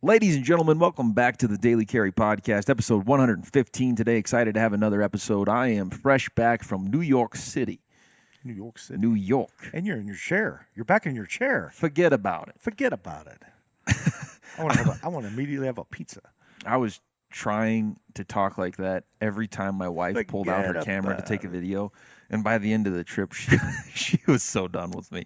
Ladies and gentlemen, welcome back to the Daily Carry Podcast, episode 115 today. Excited to have another episode. I am fresh back from New York City. New York City. New York. And you're in your chair. You're back in your chair. Forget about it. Forget about it. I want to immediately have a pizza. I was trying to talk like that every time my wife pulled out her camera to take a video. And by the end of the trip, she was so done with me.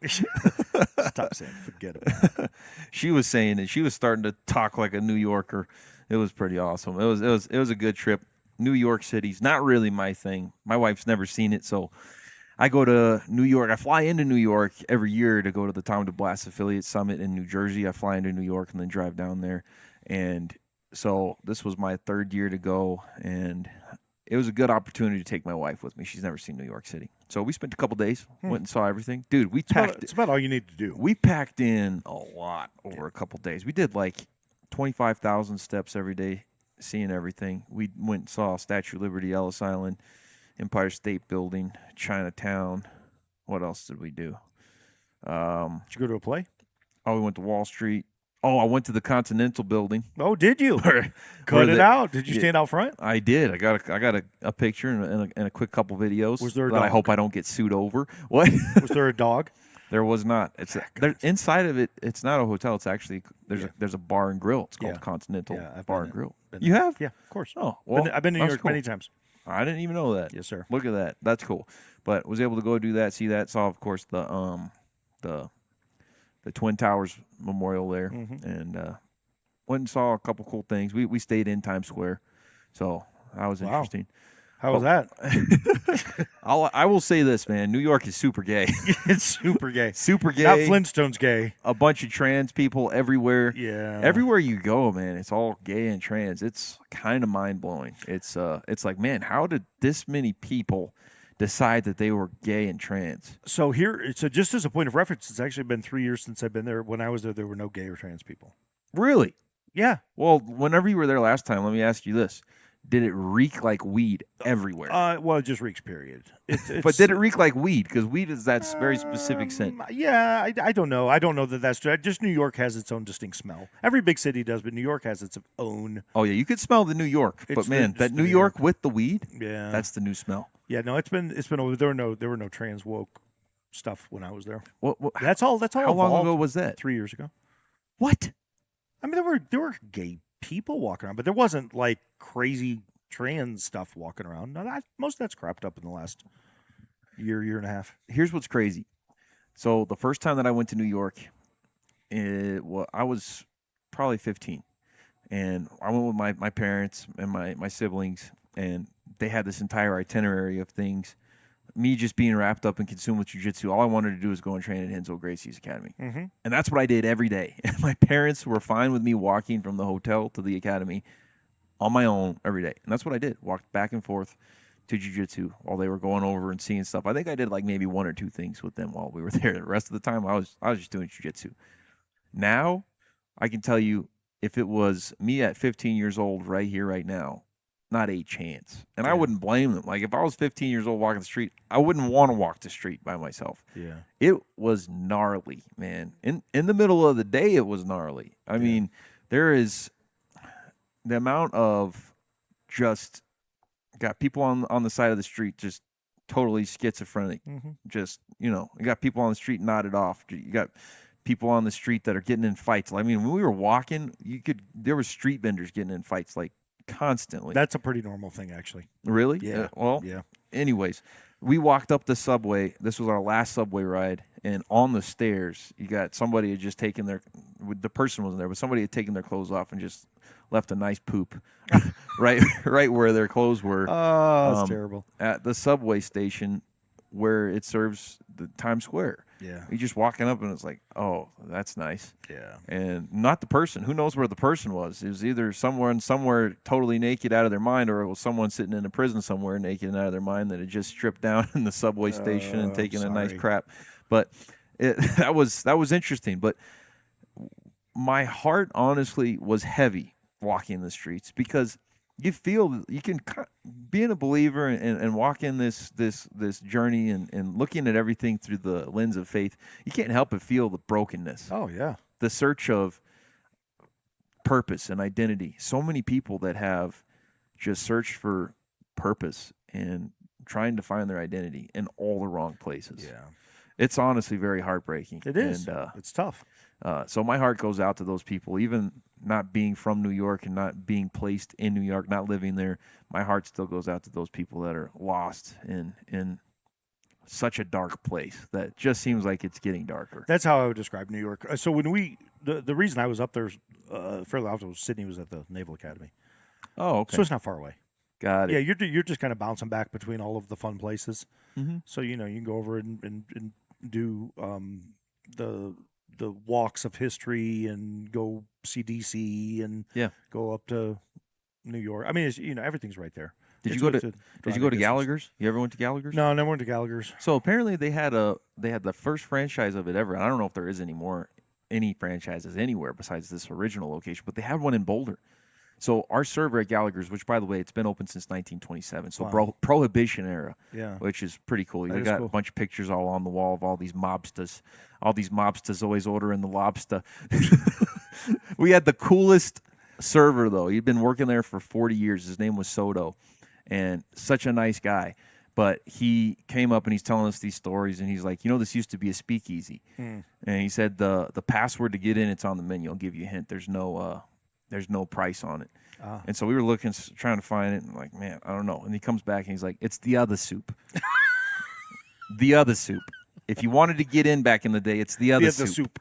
Stop saying forget about it. She was saying it. She was starting to talk like a New Yorker. It was pretty awesome. It was a good trip. New York City's not really my thing. My wife's never seen it, so I go to New York. I fly into New York every year to go to the Tom DeBlas Affiliate Summit in New Jersey. I fly into New York and then drive down there. And so this was my third year to go, and it was a good opportunity to take my wife with me. She's never seen New York City. So we spent a couple days, went and saw everything. Dude, It's about all you need to do. We packed in a lot over a couple days. We did like 25,000 steps every day, seeing everything. We went and saw Statue of Liberty, Ellis Island, Empire State Building, Chinatown. What else did we do? Did you go to a play? Oh, we went to Wall Street. Oh, I went to the Continental Building. Oh, did you? Cut it out. Did you stand out front? I did. I got a picture and a quick couple videos. Was there a that I dog? hope I don't get sued over. What? Was there a dog? There was not. Inside of it. It's not a hotel. It's actually there's a bar and grill. It's called Continental Bar and Grill. You have? Yeah, of course. Oh, well, I've been to New York cool. many times. I didn't even know that. Yes, sir. Look at that. That's cool. But was able to go do that, see that. Saw, of course, the Twin Towers Memorial there, and went and saw a couple cool things. We stayed in Times Square, so that was interesting. How was that? I will say this, man. New York is super gay. It's super gay. Super gay. Not Flintstones gay. A bunch of trans people everywhere. Yeah. Everywhere you go, man, it's all gay and trans. It's kind of mind-blowing. It's like, man, how did this many people decide that they were gay and trans? So just as a point of reference, it's actually been 3 years since I've been there. When I was there were no gay or trans people. Really? Yeah. Well, whenever you were there last time, let me ask you this. Did it reek like weed everywhere? Well, it just reeks, period. But did it reek like weed? Because weed is that very specific scent. Yeah, I don't know. I don't know that that's true. Just New York has its own distinct smell. Every big city does, but New York has its own. Oh, yeah, you could smell the New York. But, man, that New York with the weed, that's the new smell. Yeah, no, it's been there were no trans woke stuff when I was there. What, That's all. How long ago was that? 3 years ago. What? I mean, there were gay people walking around, but there wasn't like crazy trans stuff walking around. No, most of that's cropped up in the last year and a half. Here's what's crazy. So the first time that I went to New York, I was probably 15, and I went with my parents and my siblings, and they had this entire itinerary of things. Me just being wrapped up in consumer jiu-jitsu, all I wanted to do was go and train at Renzo Gracie's Academy. Mm-hmm. And that's what I did every day. And my parents were fine with me walking from the hotel to the academy on my own every day. And that's what I did. Walked back and forth to jiu-jitsu while they were going over and seeing stuff. I think I did like maybe one or two things with them while we were there. The rest of the time, I was just doing jiu-jitsu. Now, I can tell you, if it was me at 15 years old right here, right now, not a chance. And I wouldn't blame them. Like, if I was 15 years old walking the street, I wouldn't want to walk the street by myself. Yeah. It was gnarly, man. In the middle of the day, it was gnarly. I mean, there is the amount of just got people on the side of the street just totally schizophrenic. Mm-hmm. Just, you got people on the street nodded off. You got people on the street that are getting in fights. I mean, when we were walking, there were street vendors getting in fights like constantly. That's a pretty normal thing, actually. Really? Yeah. Yeah. Anyways, we walked up the subway. This was our last subway ride, and on the stairs, you got somebody had just taken the person wasn't there, but somebody had taken their clothes off and just left a nice poop right where their clothes were. Oh, that's terrible. At the subway station where it serves the Times Square. Yeah. You're just walking up and it's like, oh, that's nice. Yeah. And not the person. Who knows where the person was? It was either someone somewhere totally naked out of their mind, or it was someone sitting in a prison somewhere naked and out of their mind that had just stripped down in the subway station and taken a nice crap. But that was interesting. But my heart honestly was heavy walking the streets, because you feel you can, being a believer and walking this journey and looking at everything through the lens of faith, you can't help but feel the brokenness. Oh, yeah. The search of purpose and identity. So many people that have just searched for purpose and trying to find their identity in all the wrong places. Yeah. It's honestly very heartbreaking. It is. And, It's tough. so my heart goes out to those people, even not being from New York and not being placed in New York, not living there. My heart still goes out to those people that are lost in such a dark place that just seems like it's getting darker. That's how I would describe New York. So when the reason I was up there fairly often was Sydney was at the Naval Academy. Oh, okay. So it's not far away. Got it. Yeah, you're just kind of bouncing back between all of the fun places. Mm-hmm. So you can go over and do the walks of history and go see DC and go up to New York. I mean, it's, everything's right there. Did you go to Gallagher's? You ever went to Gallagher's? No, I never went to Gallagher's. So apparently they had the first franchise of it ever. I don't know if there is any franchises anywhere besides this original location, but they had one in Boulder. So our server at Gallagher's, which by the way, it's been open since 1927, so Wow. Prohibition era, Yeah. which is pretty cool. That They is got cool. a bunch of pictures all on the wall of all these mobsters. All these mobsters always ordering the lobster. We had the coolest server though. He'd been working there for 40 years. His name was Soto, and such a nice guy. But he came up and he's telling us these stories, and he's like, this used to be a speakeasy, and he said the password to get in, it's on the menu. I'll give you a hint. There's no price on it. And so we were looking, trying to find it, and I'm like, man, I don't know. And he comes back and he's like, it's the other soup. The other soup. If you wanted to get in back in the day, it's the other soup.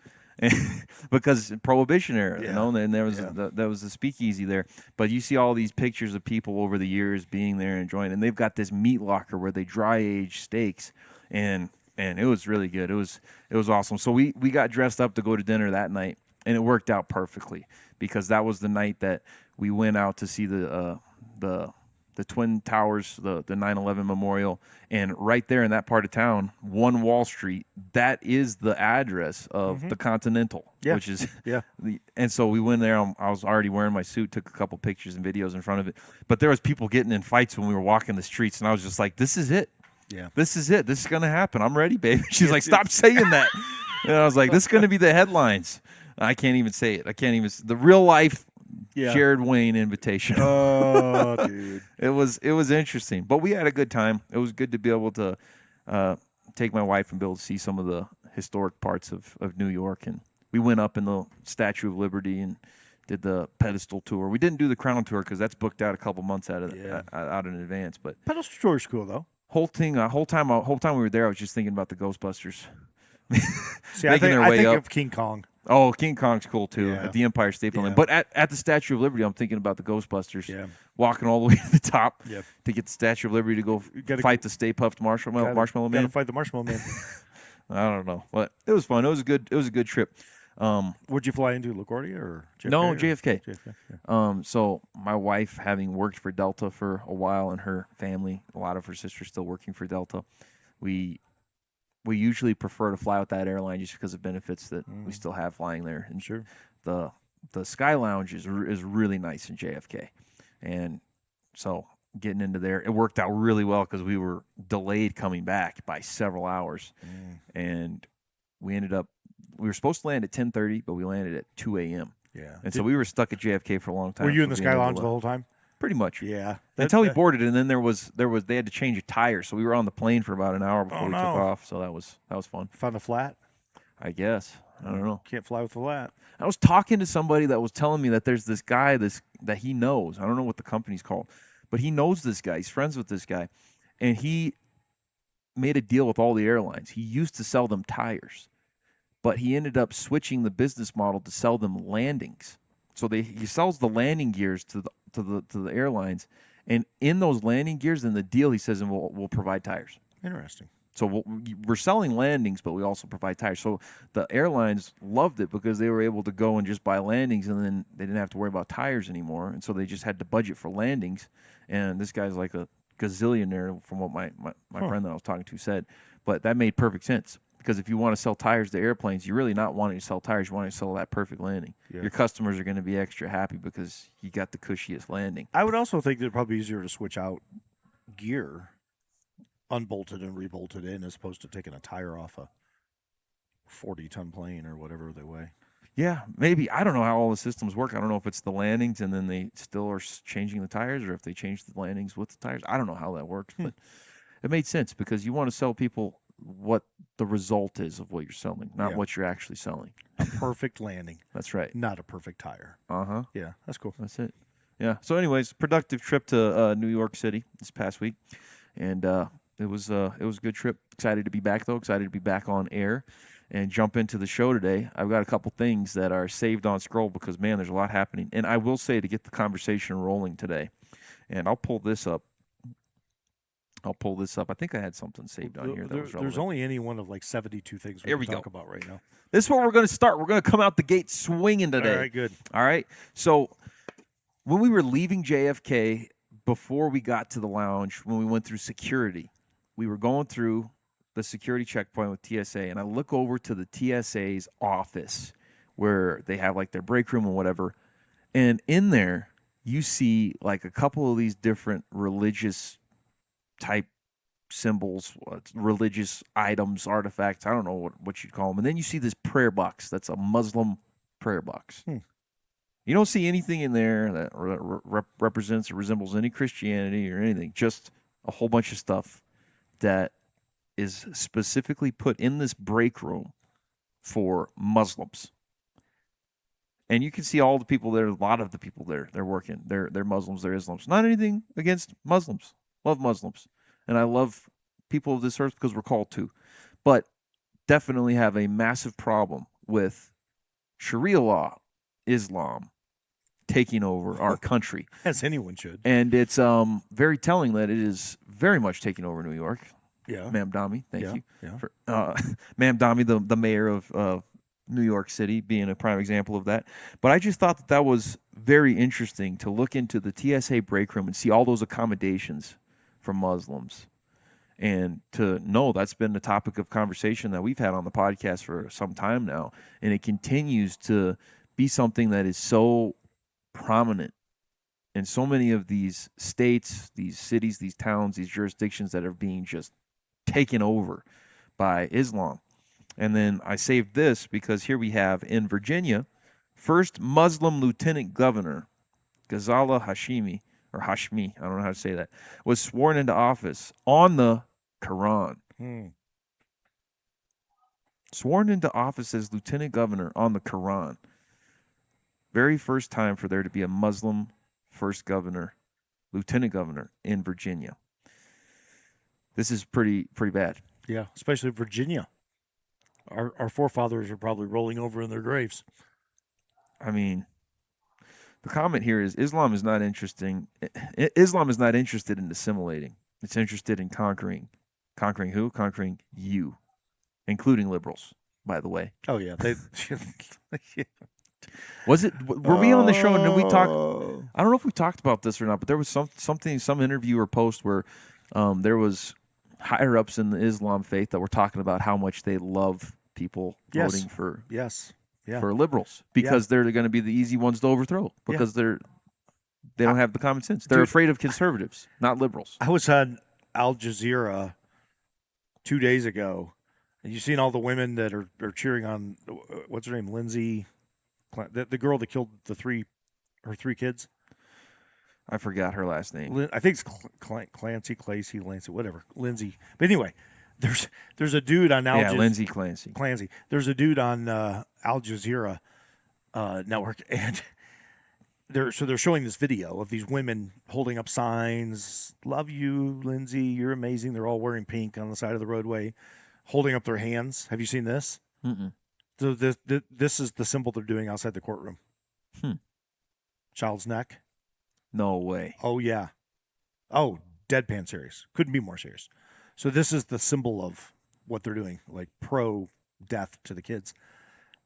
Because Prohibition era, and there was a speakeasy there. But you see all these pictures of people over the years being there and enjoying, and they've got this meat locker where they dry age steaks, and it was really good. It was awesome. So we got dressed up to go to dinner that night, and it worked out perfectly because that was the night that we went out to see the Twin Towers, the 9/11 memorial, and right there in that part of town, 1 Wall Street, that is the address of the Continental, which is and so we went there. I was already wearing my suit, took a couple pictures and videos in front of it, but there was people getting in fights when we were walking the streets, and I was just like, this is it. Yeah, this is it. This is gonna happen. I'm ready, baby. She's like, stop saying that. And I was like, this is gonna be the headlines. I can't even say it. The real life. Jared Wayne invitation. Oh, dude. It was interesting, but we had a good time. It was good to be able to take my wife and be able to see some of the historic parts of New York. And we went up in the Statue of Liberty and did the pedestal tour. We didn't do the crown tour because that's booked out a couple months out in advance. But pedestal tour is cool though. Whole time we were there, I was just thinking about the Ghostbusters. See, I think of King Kong. Oh, King Kong's cool too Yeah. at the Empire State Building. Yeah. But at the Statue of Liberty, I'm thinking about the Ghostbusters. Yeah. Walking all the way to the top Yep. to get the Statue of Liberty to go Gotta fight the Stay Puft Marshmallow Man. Gotta fight the Marshmallow Man. I don't know, but it was fun. It was a good trip. Would you fly into LaGuardia or JFK? No, or? JFK. Yeah. So my wife, having worked for Delta for a while, and her family, a lot of her sisters still working for Delta, we usually prefer to fly with that airline just because of benefits that we still have flying there. And Sure. The Sky Lounge is really nice in JFK, and so getting into there, it worked out really well because we were delayed coming back by several hours, and we were supposed to land at 10:30, but we landed at 2 a.m. Yeah. And so we were stuck at JFK for a long time. Were you in for the being Sky able Lounge to- the whole time? Pretty much. Yeah. Until we boarded, and then there was they had to change a tire, so we were on the plane for about an hour before we took off. So that was fun. Found a flat? I guess. I don't know. Can't fly with a flat. I was talking to somebody that was telling me that there's this guy that he knows. I don't know what the company's called, but he knows this guy. He's friends with this guy, and he made a deal with all the airlines. He used to sell them tires, but he ended up switching the business model to sell them landings. So he sells the landing gears to the airlines, and in those landing gears, in the deal, he says, and we'll provide tires. Interesting. So we're selling landings, but we also provide tires. So the airlines loved it because they were able to go and just buy landings, and then they didn't have to worry about tires anymore. And so they just had to budget for landings. And this guy's like a gazillionaire, from what my friend that I was talking to said. But that made perfect sense. Because if you want to sell tires to airplanes, you're really not wanting to sell tires. You want to sell that perfect landing. Yeah. Your customers are going to be extra happy because you got the cushiest landing. I would also think that it'd probably be easier to switch out gear, unbolted and rebolted in, as opposed to taking a tire off a 40-ton plane or whatever they weigh. Yeah, maybe. I don't know how all the systems work. I don't know if it's the landings and then they still are changing the tires, or if they change the landings with the tires. I don't know how that works, but it made sense because you want to sell people what the result is of what you're selling, not what you're actually selling. A perfect landing. That's right. Not a perfect tire. Uh-huh. Yeah, that's cool. That's it. Yeah. So anyways, productive trip to New York City this past week. And it was a good trip. Excited to be back though. Excited to be back on air and jump into the show today. I've got a couple things that are saved on scroll because man, there's a lot happening. And I will say to get the conversation rolling today, and I'll pull this up. I think I had something saved on here that was relevant. There's only any one of like 72 things we can talk about right now. This is where we're going to start. We're going to come out the gate swinging today. All right, good. All right. So when we were leaving JFK, before we got to the lounge, when we went through security, we were going through the security checkpoint with TSA, and I look over to the TSA's office where they have like their break room and whatever. And in there, you see like a couple of these different religious type symbols, religious items, artifacts. I don't know what you'd call them. And then you see this prayer box. That's a Muslim prayer box. You don't see anything in there that represents or resembles any Christianity or anything. Just a whole bunch of stuff that is specifically put in this break room for Muslims. And you can see all the people there, a lot of the people there, they're working. They're Muslims, they're Islams. Not anything against Muslims. Love Muslims. And I love people of this earth because we're called to. But definitely have a massive problem with Sharia law, Islam, taking over our country. As anyone should. And it's very telling that it is very much taking over New York. Yeah. Ma'am Dami, thank you. Yeah. For, Ma'am Dami, the mayor of New York City, being a prime example of that. But I just thought that was very interesting to look into the TSA break room and see all those accommodations for Muslims. And to know that's been the topic of conversation that we've had on the podcast for some time now. And it continues to be something that is so prominent in so many of these states, these cities, these towns, these jurisdictions that are being just taken over by Islam. And then I saved this because here we have in Virginia, first Muslim lieutenant governor, Ghazala Hashmi, I don't know how to say that, was sworn into office on the Quran. Sworn into office as lieutenant governor on the Quran. Very first time for there to be a Muslim first governor, lieutenant governor in Virginia. This is pretty bad. Yeah, especially Virginia. Our forefathers are probably rolling over in their graves. I mean, the comment here is Islam is not Islam is not interested in assimilating. It's interested in conquering. Conquering who? Conquering you, including liberals, by the way. Oh yeah, Was it? Were we on the show and did we talk? I don't know if we talked about this or not, but there was some interview or post where there was higher ups in the Islam faith that were talking about how much they love people voting for for liberals because they're going to be the easy ones to overthrow because they don't have the common sense. They're afraid of conservatives, not liberals. I was on Al Jazeera 2 days ago, and you seen all the women that are cheering on what's her name, Lindsay, the girl that killed her three kids. I forgot her last name. I think it's Clancy, whatever. Lindsay. But anyway, there's a dude on Al Jazeera. Lindsay Clancy. There's a dude on Al Jazeera network, and they're showing this video of these women holding up signs, "Love you, Lindsay. You're amazing." They're all wearing pink on the side of the roadway, holding up their hands. Have you seen this? Mm-mm. So this is the symbol they're doing outside the courtroom. Child's neck. No way. Oh, yeah. Oh, deadpan serious. Couldn't be more serious. So this is the symbol of what they're doing, like pro-death to the kids.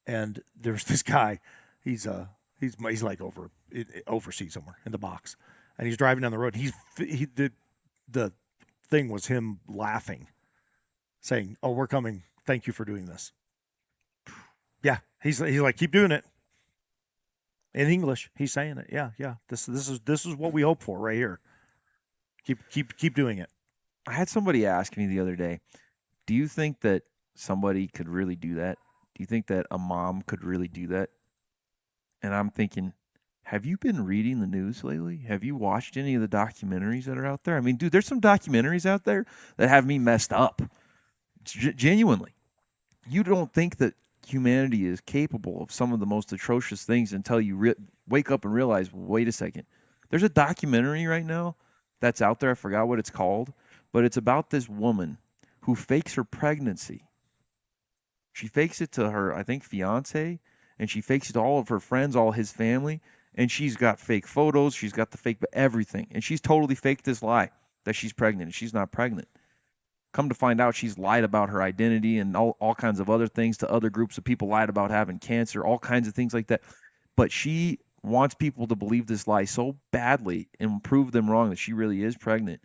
And there's this guy. He's like overseas somewhere in the box, and he's driving down the road. The thing was him laughing, saying, "Oh, we're coming. Thank you for doing this." Yeah, he's like, keep doing it. In English, he's saying it. Yeah. This is what we hope for right here. Keep doing it. I had somebody ask me the other day, do you think that somebody could really do that? Do you think that a mom could really do that? And I'm thinking, have you been reading the news lately? Have you watched any of the documentaries that are out there? I mean, dude, there's some documentaries out there that have me messed up. Genuinely. You don't think that humanity is capable of some of the most atrocious things until you wake up and realize, wait a second. There's a documentary right now that's out there. I forgot what it's called, but it's about this woman who fakes her pregnancy. She fakes it to her, I think, fiance, and she fakes it to all of her friends, all his family, and she's got fake photos. She's got the fake everything, and she's totally faked this lie that she's pregnant, and she's not pregnant. Come to find out, she's lied about her identity and all kinds of other things to other groups of people, lied about having cancer, all kinds of things like that. But she wants people to believe this lie so badly and prove them wrong that she really is pregnant.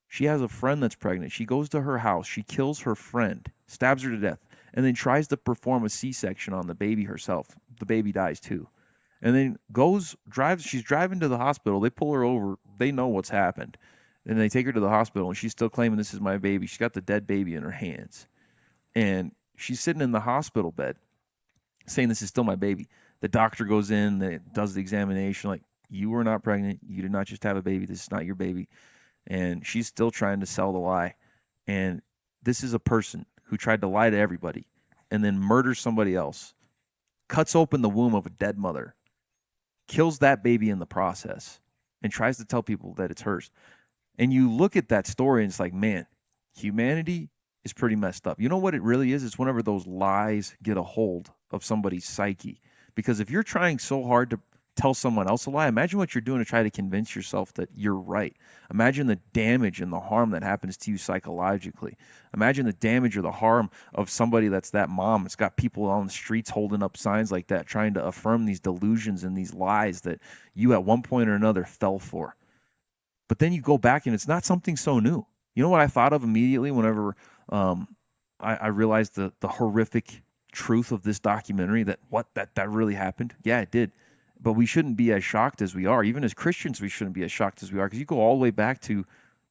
She has a friend that's pregnant. She goes to her house. She kills her friend, stabs her to death, and then tries to perform a C-section on the baby herself. The baby dies too. And then she's driving to the hospital. They pull her over. They know what's happened. And they take her to the hospital, and she's still claiming this is my baby. She's got the dead baby in her hands. And she's sitting in the hospital bed saying this is still my baby. The doctor goes in, does the examination, like, you were not pregnant. You did not just have a baby. This is not your baby. And she's still trying to sell the lie. And this is a person who tried to lie to everybody and then murders somebody else, cuts open the womb of a dead mother, kills that baby in the process, and tries to tell people that it's hers. And you look at that story and it's like, man, humanity is pretty messed up. You know what it really is? It's whenever those lies get a hold of somebody's psyche. Because if you're trying so hard to tell someone else a lie, imagine what you're doing to try to convince yourself that you're right. Imagine the damage and the harm that happens to you psychologically. Imagine the damage or the harm of somebody that's that mom that's got people on the streets holding up signs like that, trying to affirm these delusions and these lies that you at one point or another fell for. But then you go back and it's not something so new. You know what I thought of immediately whenever I realized the horrific truth of this documentary, that really happened? Yeah, it did. But we shouldn't be as shocked as we are. Even as Christians, we shouldn't be as shocked as we are, because you go all the way back to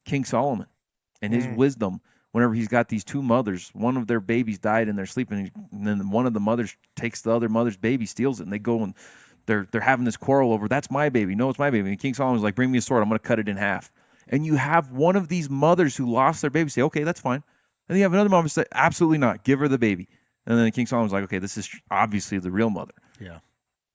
King Solomon and his wisdom whenever he's got these two mothers. One of their babies died and they're sleeping, and then one of the mothers takes the other mother's baby, steals it, and they go and they're having this quarrel over, that's my baby. No, it's my baby. And King Solomon's like, bring me a sword. I'm going to cut it in half. And you have one of these mothers who lost their baby say, okay, that's fine. And then you have another mom who say, absolutely not. Give her the baby. And then King Solomon's like, okay, this is obviously the real mother. Yeah.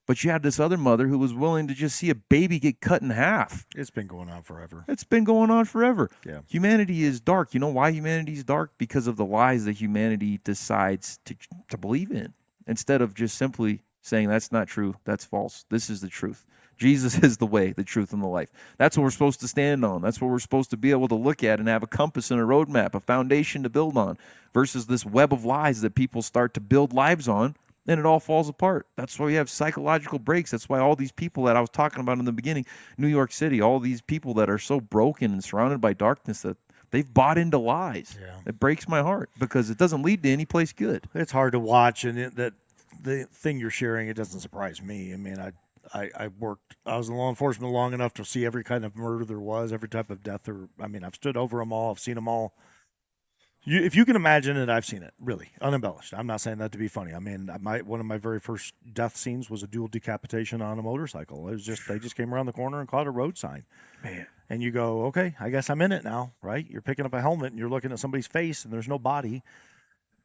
But you had this other mother who was willing to just see a baby get cut in half. It's been going on forever. It's been going on forever. Yeah. Humanity is dark. You know why humanity is dark? Because of the lies that humanity decides to believe in, instead of just simply saying that's not true, that's false. This is the truth. Jesus is the way, the truth, and the life. That's what we're supposed to stand on. That's what we're supposed to be able to look at and have a compass and a roadmap, a foundation to build on, versus this web of lies that people start to build lives on, and it all falls apart. That's why we have psychological breaks. That's why all these people that I was talking about in the beginning, New York City, all these people that are so broken and surrounded by darkness that they've bought into lies. Yeah. It breaks my heart because it doesn't lead to any place good. It's hard to watch, and that the thing you're sharing, it doesn't surprise me. I mean, I was in law enforcement long enough to see every kind of murder there was, every type of death. I've stood over them all. I've seen them all. If you can imagine it, I've seen it, really, unembellished. I'm not saying that to be funny. I mean, one of my very first death scenes was a dual decapitation on a motorcycle. It was just, they just came around the corner and caught a road sign. Man. And you go, okay, I guess I'm in it now, right? You're picking up a helmet and you're looking at somebody's face and there's no body.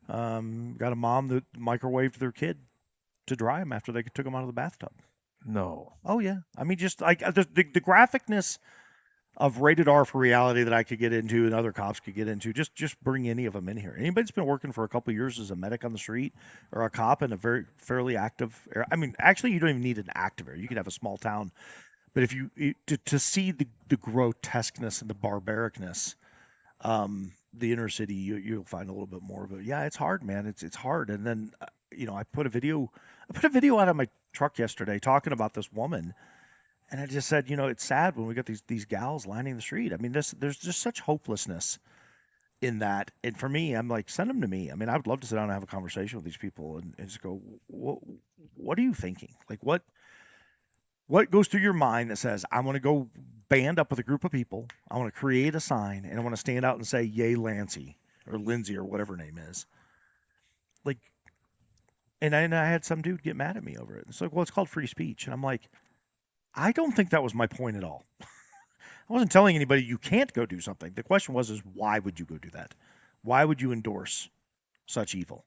Got a mom that microwaved their kid to dry him after they took him out of the bathtub. No. Oh, yeah. I mean, just like the graphicness of rated R for reality that I could get into and other cops could get into, just bring any of them in here. Anybody that's been working for a couple of years as a medic on the street or a cop in a fairly active area. I mean, actually, you don't even need an active area. You could have a small town. But if to see the grotesqueness and the barbaricness, the inner city, you'll find a little bit more. But yeah, it's hard, man. It's hard. And then, I put a video out of my truck yesterday talking about this woman. And I just said, it's sad when we got these gals lining the street. I mean, there's just such hopelessness in that. And for me, I'm like, send them to me. I mean, I would love to sit down and have a conversation with these people and just go, what are you thinking? Like, what goes through your mind that says, I want to go band up with a group of people, I want to create a sign, and I want to stand out and say, yay, Lancey, or Lindsay, or whatever her name is. Like, And I had some dude get mad at me over it. It's like, well, it's called free speech. And I'm like, I don't think that was my point at all. I wasn't telling anybody you can't go do something. The question is why would you go do that? Why would you endorse such evil?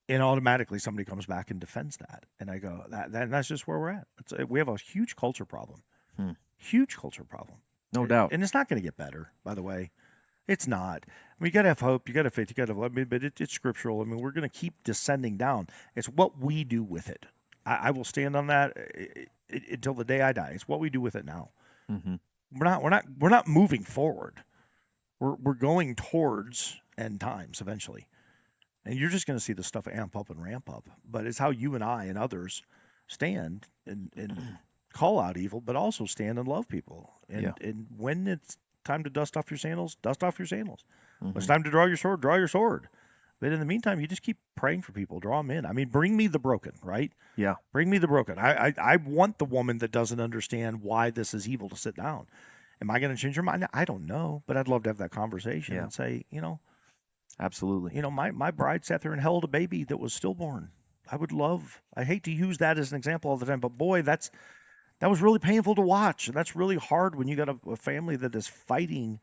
And automatically somebody comes back and defends that. And I go, that's just where we're at. We have a huge culture problem. Huge culture problem. No doubt. And it's not going to get better, by the way. It's not. I mean, you got to have hope. You got to have faith. You got to love. But it's scriptural. I mean, we're going to keep descending down. It's what we do with it. I will stand on that until the day I die. It's what we do with it now. Mm-hmm. We're not moving forward. We're going towards end times eventually, and you're just going to see this stuff amp up and ramp up. But it's how you and I and others stand and call out evil, but also stand and love people. And when it's time to dust off your sandals, dust off your sandals. When it's time to draw your sword, draw your sword. But in the meantime, you just keep praying for people, draw them in. I mean, bring me the broken, right? Yeah. Bring me the broken. I want the woman that doesn't understand why this is evil to sit down. Am I going to change her mind? I don't know, but I'd love to have that conversation and say, absolutely. My bride sat there and held a baby that was stillborn. I hate to use that as an example all the time, but boy, that was really painful to watch. And that's really hard when you got a family that is fighting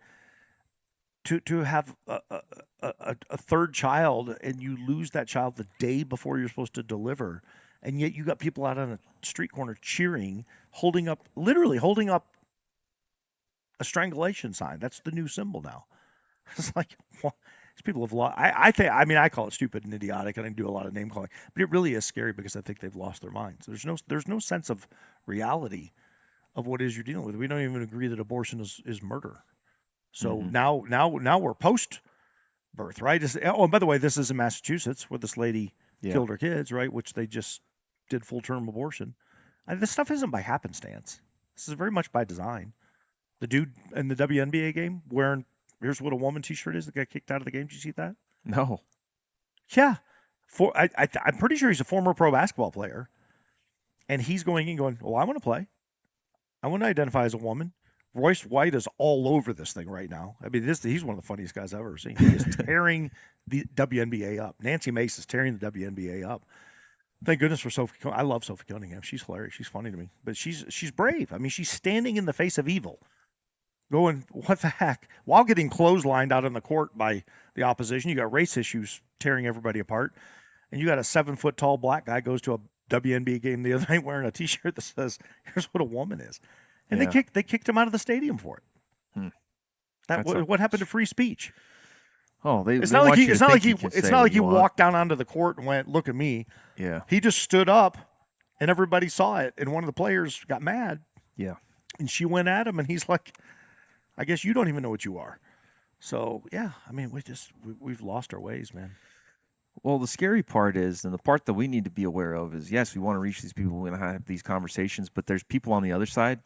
to have a third child, and you lose that child the day before you're supposed to deliver, and yet you got people out on a street corner cheering, literally holding up a strangulation sign. That's the new symbol now. It's like, well, these people have lost. I call it stupid and idiotic. I didn't do a lot of name calling, but it really is scary because I think they've lost their minds. There's no sense of reality of what it is you're dealing with. We don't even agree that abortion is murder. So now we're post birth, right? And by the way, this is in Massachusetts where this lady killed her kids, right? Which they just did full term abortion. This stuff isn't by happenstance. This is very much by design. The dude in the WNBA game wearing "Here's What a Woman" T-shirt is that got kicked out of the game. Did you see that? No. Yeah. I'm pretty sure he's a former pro basketball player, and he's going in going, "Well, I want to play. I want to identify as a woman." Royce White is all over this thing right now. I mean, he's one of the funniest guys I've ever seen. He is tearing the WNBA up. Nancy Mace is tearing the WNBA up. Thank goodness for Sophie. I love Sophie Cunningham. She's hilarious. She's funny to me. But she's brave. I mean, she's standing in the face of evil, going, what the heck? While getting clotheslined out on the court by the opposition. You got race issues tearing everybody apart. And you got a 7-foot-tall black guy goes to a WNBA game the other night wearing a T-shirt that says, "Here's what a woman is." And they kicked him out of the stadium for it. What happened to free speech? Oh, it's not like he walked down onto the court and went, "Look at me." Yeah. He just stood up, and everybody saw it. And one of the players got mad. Yeah. And she went at him, and he's like, "I guess you don't even know what you are." So yeah, I mean, we've lost our ways, man. Well, the scary part is, and the part that we need to be aware of is, yes, we want to reach these people, we want to have these conversations, but there's people on the other side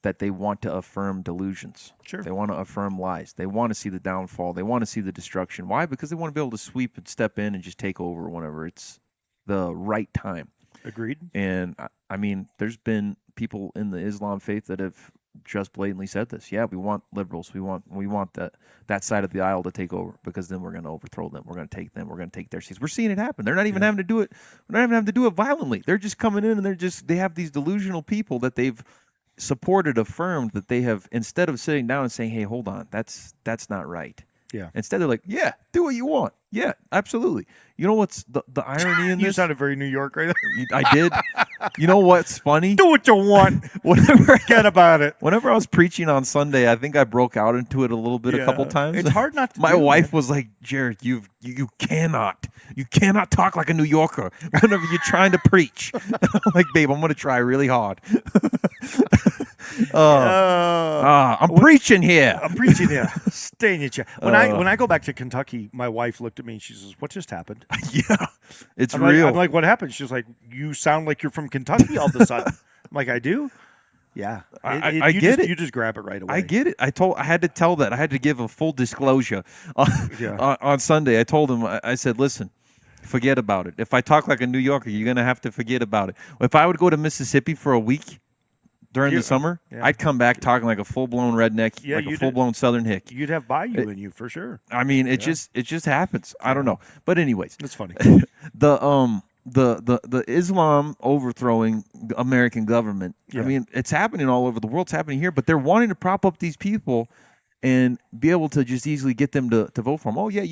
that they want to affirm delusions. Sure. They want to affirm lies. They want to see the downfall. They want to see the destruction. Why? Because they want to be able to sweep and step in and just take over whenever it's the right time. Agreed. And, I mean, there's been people in the Islam faith that have just blatantly said this. Yeah, we want liberals. We want that side of the aisle to take over, because then we're going to overthrow them. We're going to take them. We're going to take their seats. We're seeing it happen. They're not even having to do it. We're not even having to do it violently. They're just coming in and they have these delusional people that they've supported, affirmed, that they have, instead of sitting down and saying, "Hey, hold on, that's not right." Yeah. Instead, they're like, "Yeah, do what you want. Yeah, absolutely." You know what's the irony in this? You sounded very New York right there. I did. You know what's funny? Do what you want. Forget about it. Whenever I was preaching on Sunday, I think I broke out into it a little bit a couple times. It's hard not to. My wife was like, "Jared, you cannot talk like a New Yorker whenever you're trying to preach." I'm like, "Babe, I'm going to try really hard." I'm preaching here. Stay in your chair. When I go back to Kentucky, my wife looked at me and she says, "What just happened?" Yeah, it's I'm real. I'm like, "What happened?" She's like, "You sound like you're from Kentucky all of a sudden." I'm like, "I do." Yeah, I get it. You just grab it right away. I get it. I had to tell that. I had to give a full disclosure on Sunday. I told him. I said, "Listen, forget about it. If I talk like a New Yorker, you're gonna have to forget about it. If I would go to Mississippi for a week during the summer, I'd come back talking like a full-blown redneck, like a full-blown Southern hick. You'd have Bayou in you for sure. I mean, it just happens. I don't know. But anyways, that's funny. the Islam overthrowing the American government. Yeah. I mean, it's happening all over the world. It's happening here, but they're wanting to prop up these people and be able to just easily get them to vote for them. Oh yeah,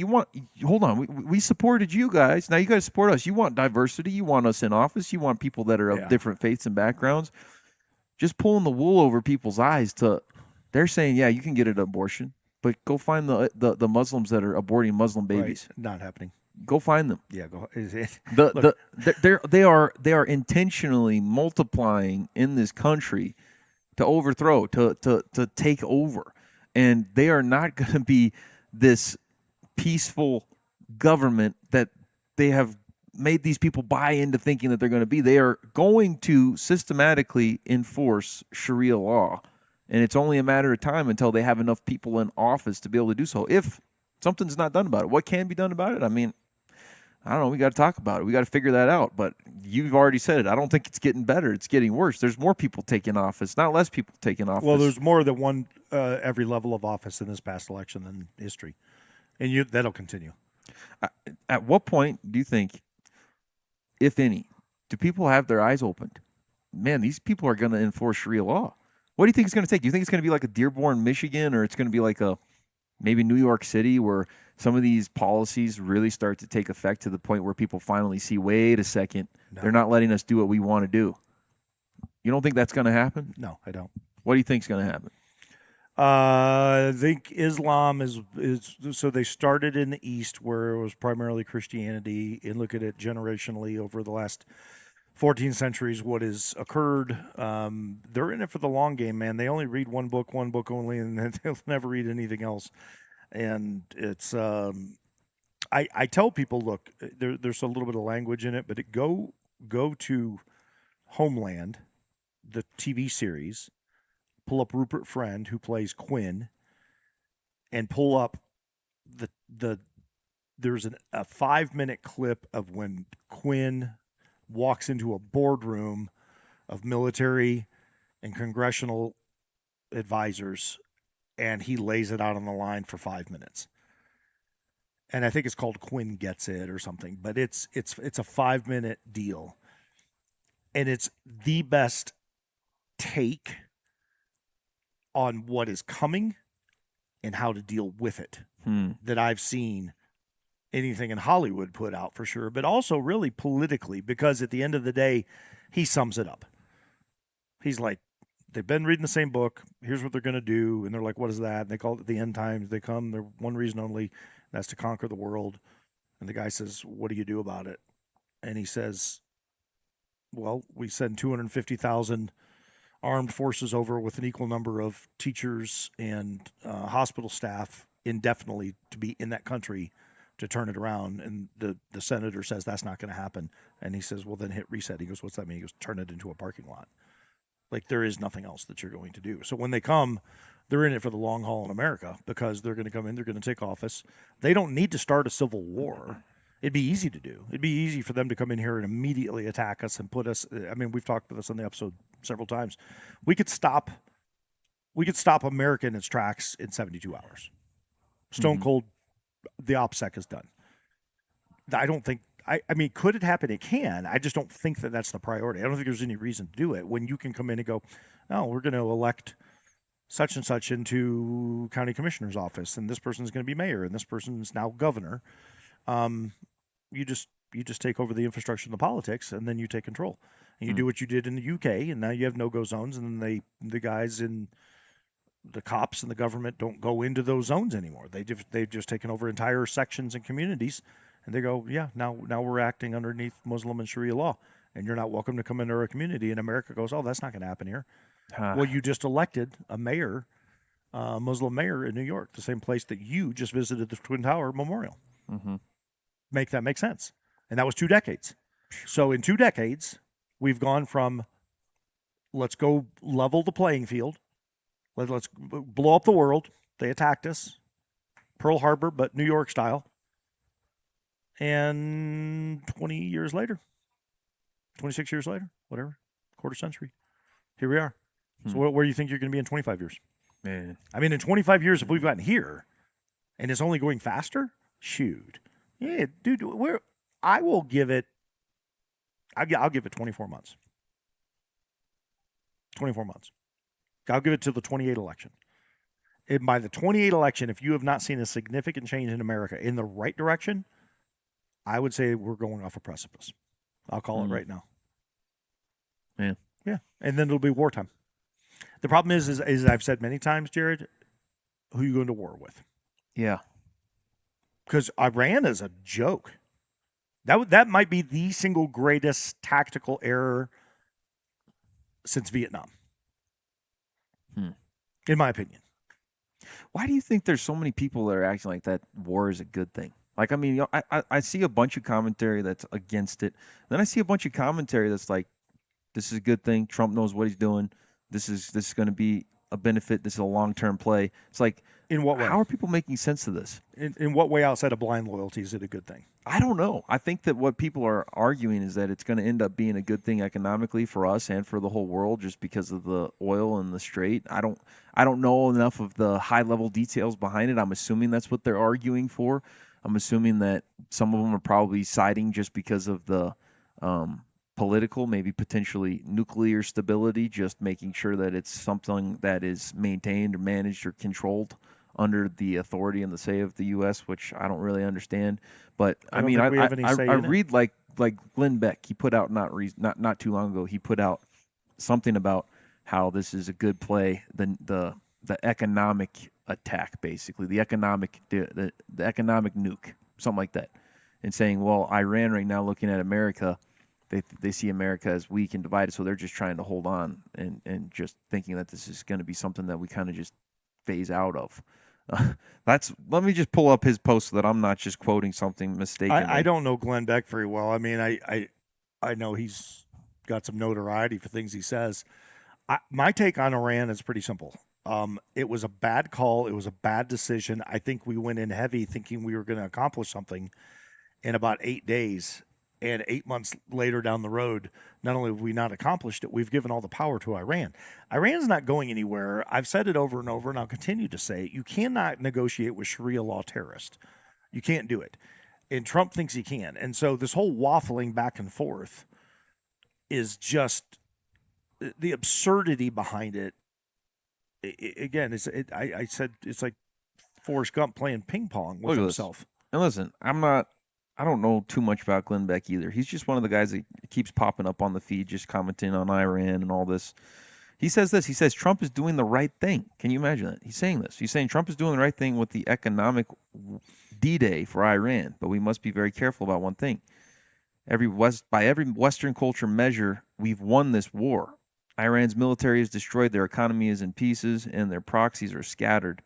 hold on, we supported you guys. Now you got to support us. You want diversity. You want us in office. You want people that are of different faiths and backgrounds. Just pulling the wool over people's eyes they're saying, yeah, you can get an abortion, but go find the Muslims that are aborting Muslim babies. Right. Not happening. Go find them. Yeah, go. They are intentionally multiplying in this country to overthrow, to take over, and they are not going to be this peaceful government that they have made these people buy into thinking that they're going to be. They are going to systematically enforce Sharia law, and it's only a matter of time until they have enough people in office to be able to do so. If something's not done about it, what can be done about it? I mean, I don't know. We got to talk about it. We got to figure that out. But you've already said it. I don't think it's getting better. It's getting worse. There's more people taking office, not less people taking office. Well, there's more than one every level of office in this past election than history, and that'll continue. At what point do you think, if any, do people have their eyes opened? Man, these people are going to enforce Sharia law. What do you think it's going to take? Do you think it's going to be like a Dearborn, Michigan, or it's going to be like maybe New York City, where some of these policies really start to take effect to the point where people finally see, wait a second, they're not letting us do what we want to do? You don't think that's going to happen? No, I don't. What do you think is going to happen? I think Islam is so they started in the East where it was primarily Christianity, and look at it generationally over the last 14 centuries, what has occurred. They're in it for the long game, man. They only read one book only, and they'll never read anything else. And it's, I tell people, look, there's a little bit of language in it, but go to Homeland, the TV series, pull up Rupert Friend, who plays Quinn, and pull up there's a 5-minute clip of when Quinn walks into a boardroom of military and congressional advisors, and he lays it out on the line for 5 minutes. And I think it's called Quinn Gets It or something, but it's a 5-minute deal. And it's the best take on what is coming and how to deal with it that I've seen anything in Hollywood put out, for sure, but also really politically, because at the end of the day, he sums it up. He's like, they've been reading the same book. Here's what they're going to do. And they're like, what is that? And they call it the end times. They come, they're one reason only, that's to conquer the world. And the guy says, what do you do about it? And he says, well, we send 250,000 armed forces over with an equal number of teachers and hospital staff indefinitely to be in that country to turn it around. And the senator says that's not going to happen. And he says, well, then hit reset. He goes, what's that mean? He goes, turn it into a parking lot. Like, there is nothing else that you're going to do. So when they come, they're in it for the long haul in America, because they're going to come in, they're going to take office. They don't need to start a civil war. It'd be easy to do. It'd be easy for them to come in here and immediately attack us and put us, I mean, we've talked about this on the episode several times. We could stop America in its tracks in 72 hours. Stone cold, the OPSEC is done. I don't think, I mean, could it happen? It can. I just don't think that that's the priority. I don't think there's any reason to do it when you can come in and go, no, we're going to elect such and such into county commissioner's office, and this person's going to be mayor, and this person's now governor. You just take over the infrastructure and the politics, and then you take control. And you do what you did in the UK, and now you have no-go zones, and then the guys in the cops and the government don't go into those zones anymore. They've just taken over entire sections and communities, and they go, yeah, now we're acting underneath Muslim and Sharia law, and you're not welcome to come into our community. And America goes, oh, that's not going to happen here. Well, you just elected a mayor, Muslim mayor in New York, the same place that you just visited the Twin Tower Memorial. Make that make sense. And that was 2 decades. So in 2 decades, we've gone from let's go level the playing field. Let's blow up the world. They attacked us. Pearl Harbor, but New York style. And 20 years later, 26 years later, whatever, quarter century, here we are. So where do you think you're going to be in 25 years? Man. I mean, in 25 years, if we've gotten here and it's only going faster, shoot. Yeah, dude, I will give it I'll give it 24 months. 24 months. I'll give it to the 28 election. And by the 28 election, if you have not seen a significant change in America in the right direction, I would say we're going off a precipice. I'll call it right now. Yeah. Yeah. And then it'll be wartime. The problem is I've said many times, Jared, who are you going to war with? Yeah. Because Iran is a joke. That might be the single greatest tactical error since Vietnam. In my opinion. Why do you think there's so many people that are acting like that war is a good thing? Like, I mean, I see a bunch of commentary that's against it. Then I see a bunch of commentary that's like, this is a good thing. Trump knows what he's doing. This is going to be a benefit. This is a long-term play. It's like, in what way? How are people making sense of this? In what way outside of blind loyalty is it a good thing? I don't know. I think that what people are arguing is that it's going to end up being a good thing economically for us and for the whole world just because of the oil and the strait. I don't know enough of the high-level details behind it. I'm assuming that's what they're arguing for. I'm assuming that some of them are probably siding just because of the political, maybe potentially nuclear stability, just making sure that it's something that is maintained or managed or controlled under the authority and the say of the U.S., which I don't really understand. But I mean, I read like Glenn Beck. He put out not too long ago. He put out something about how this is a good play. The economic attack, basically the economic nuke, something like that, and saying, well, Iran right now looking at America. They see America as weak and divided, so they're just trying to hold on and just thinking that this is going to be something that we kind of just phase out of. Let me just pull up his post so that I'm not just quoting something mistaken. I don't know Glenn Beck very well. I mean, I know he's got some notoriety for things he says. My take on Iran is pretty simple. It was a bad call. It was a bad decision. I think we went in heavy thinking we were going to accomplish something in about 8 days. And 8 months later down the road, not only have we not accomplished it, we've given all the power to Iran. Iran's not going anywhere. I've said it over and over, and I'll continue to say it. You cannot negotiate with Sharia law terrorists. You can't do it. And Trump thinks he can. And so this whole waffling back and forth is just the absurdity behind it. Again, I said it's like Forrest Gump playing ping pong with himself. And listen, I don't know too much about Glenn Beck either. He's just one of the guys that keeps popping up on the feed, just commenting on Iran and all this. He says this. He says Trump is doing the right thing. Can you imagine that? He's saying this. He's saying Trump is doing the right thing with the economic D-Day for Iran, but we must be very careful about one thing. By every Western culture measure, we've won this war. Iran's military is destroyed, their economy is in pieces, and their proxies are scattered.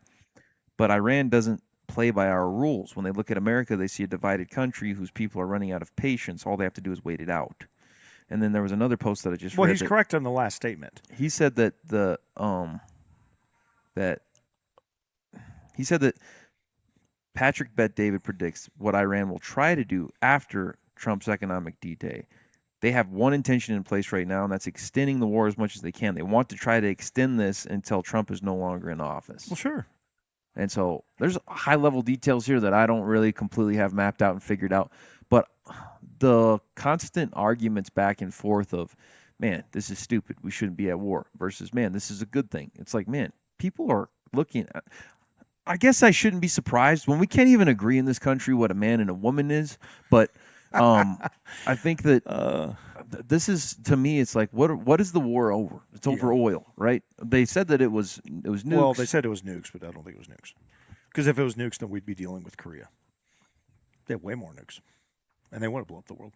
But Iran doesn't play by our rules. When they look at America, they see a divided country whose people are running out of patience. All they have to do is wait it out. And then there was another post that I just read. Well, he's correct on the last statement. He said that Patrick Bet David predicts what Iran will try to do after Trump's economic D-Day. They have one intention in place right now, and that's extending the war as much as they can. They want to try to extend this until Trump is no longer in office. Well, sure. And so there's high-level details here that I don't really completely have mapped out and figured out. But the constant arguments back and forth of, man, this is stupid, we shouldn't be at war, versus, man, this is a good thing. It's like, man, people are looking at... I guess I shouldn't be surprised when we can't even agree in this country what a man and a woman is. But I think that this is, to me, it's like, what is the war over? It's over oil, right? They said that it was nukes. Well, they said it was nukes, but I don't think it was nukes. Because if it was nukes, then we'd be dealing with Korea. They have way more nukes, and they want to blow up the world.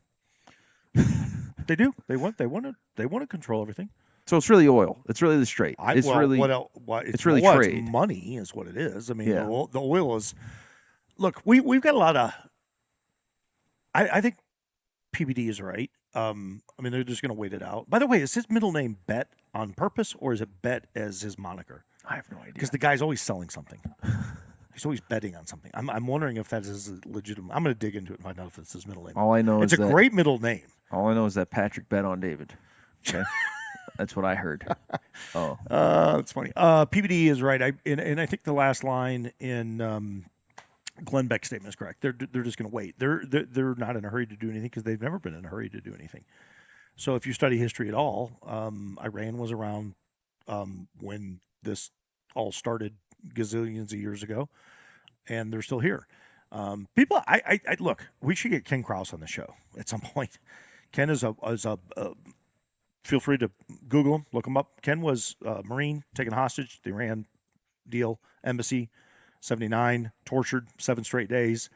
They do. They want to control everything. So it's really oil. It's really the strait. It's really trade. It's money is what it is. I mean, the oil is. Look, we've got a lot of. I think PBD is right. I mean, they're just going to wait it out. By the way, is his middle name Bet on purpose, or is it Bet as his moniker? I have no idea. Because the guy's always selling something. He's always betting on something. I'm wondering if that is legitimate. I'm going to dig into it and find out if it's his middle name. All I know is it's a great middle name. All I know is that Patrick bet on David. Okay. That's what I heard. Oh, that's funny. PBD is right. And I think the last line in Glenn Beck's statement is correct. They're just going to wait. They're not in a hurry to do anything because they've never been in a hurry to do anything. So if you study history at all, Iran was around when this all started gazillions of years ago, and they're still here. People, I look. We should get Ken Krause on the show at some point. Ken is a feel free to Google him, look him up. Ken was a Marine taken hostage, the Iran deal, embassy, 79, tortured 7 straight days.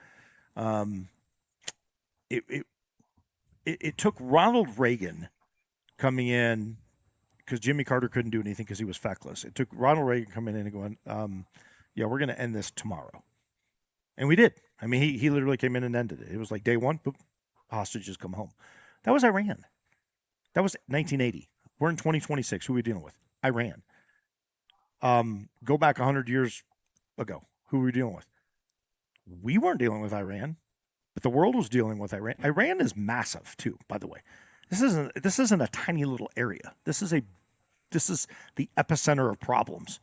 It took Ronald Reagan coming in because Jimmy Carter couldn't do anything because he was feckless. It took Ronald Reagan coming in and going, yeah, we're going to end this tomorrow. And we did. I mean, he literally came in and ended it. It was like day one, boop, hostages come home. That was Iran. That was 1980. We're in 2026. Who are we dealing with? Iran. Go back 100 years ago. Who were we dealing with? We weren't dealing with Iran, but the world was dealing with Iran. Iran is massive too, by the way. This isn't a tiny little area. This is the epicenter of problems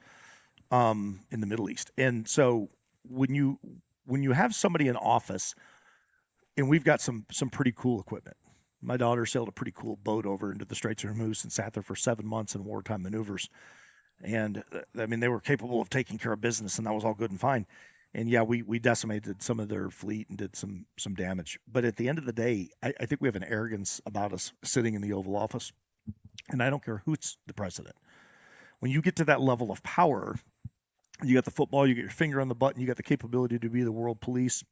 in the Middle East. And so when you have somebody in office, and we've got some pretty cool equipment. My daughter sailed a pretty cool boat over into the Straits of Hormuz and sat there for 7 months in wartime maneuvers. And I mean, they were capable of taking care of business, and that was all good and fine. And yeah, we decimated some of their fleet and did some damage. But at the end of the day, I think we have an arrogance about us sitting in the Oval Office. And I don't care who's the president. When you get to that level of power, you got the football, you get your finger on the button, you got the capability to be the world police.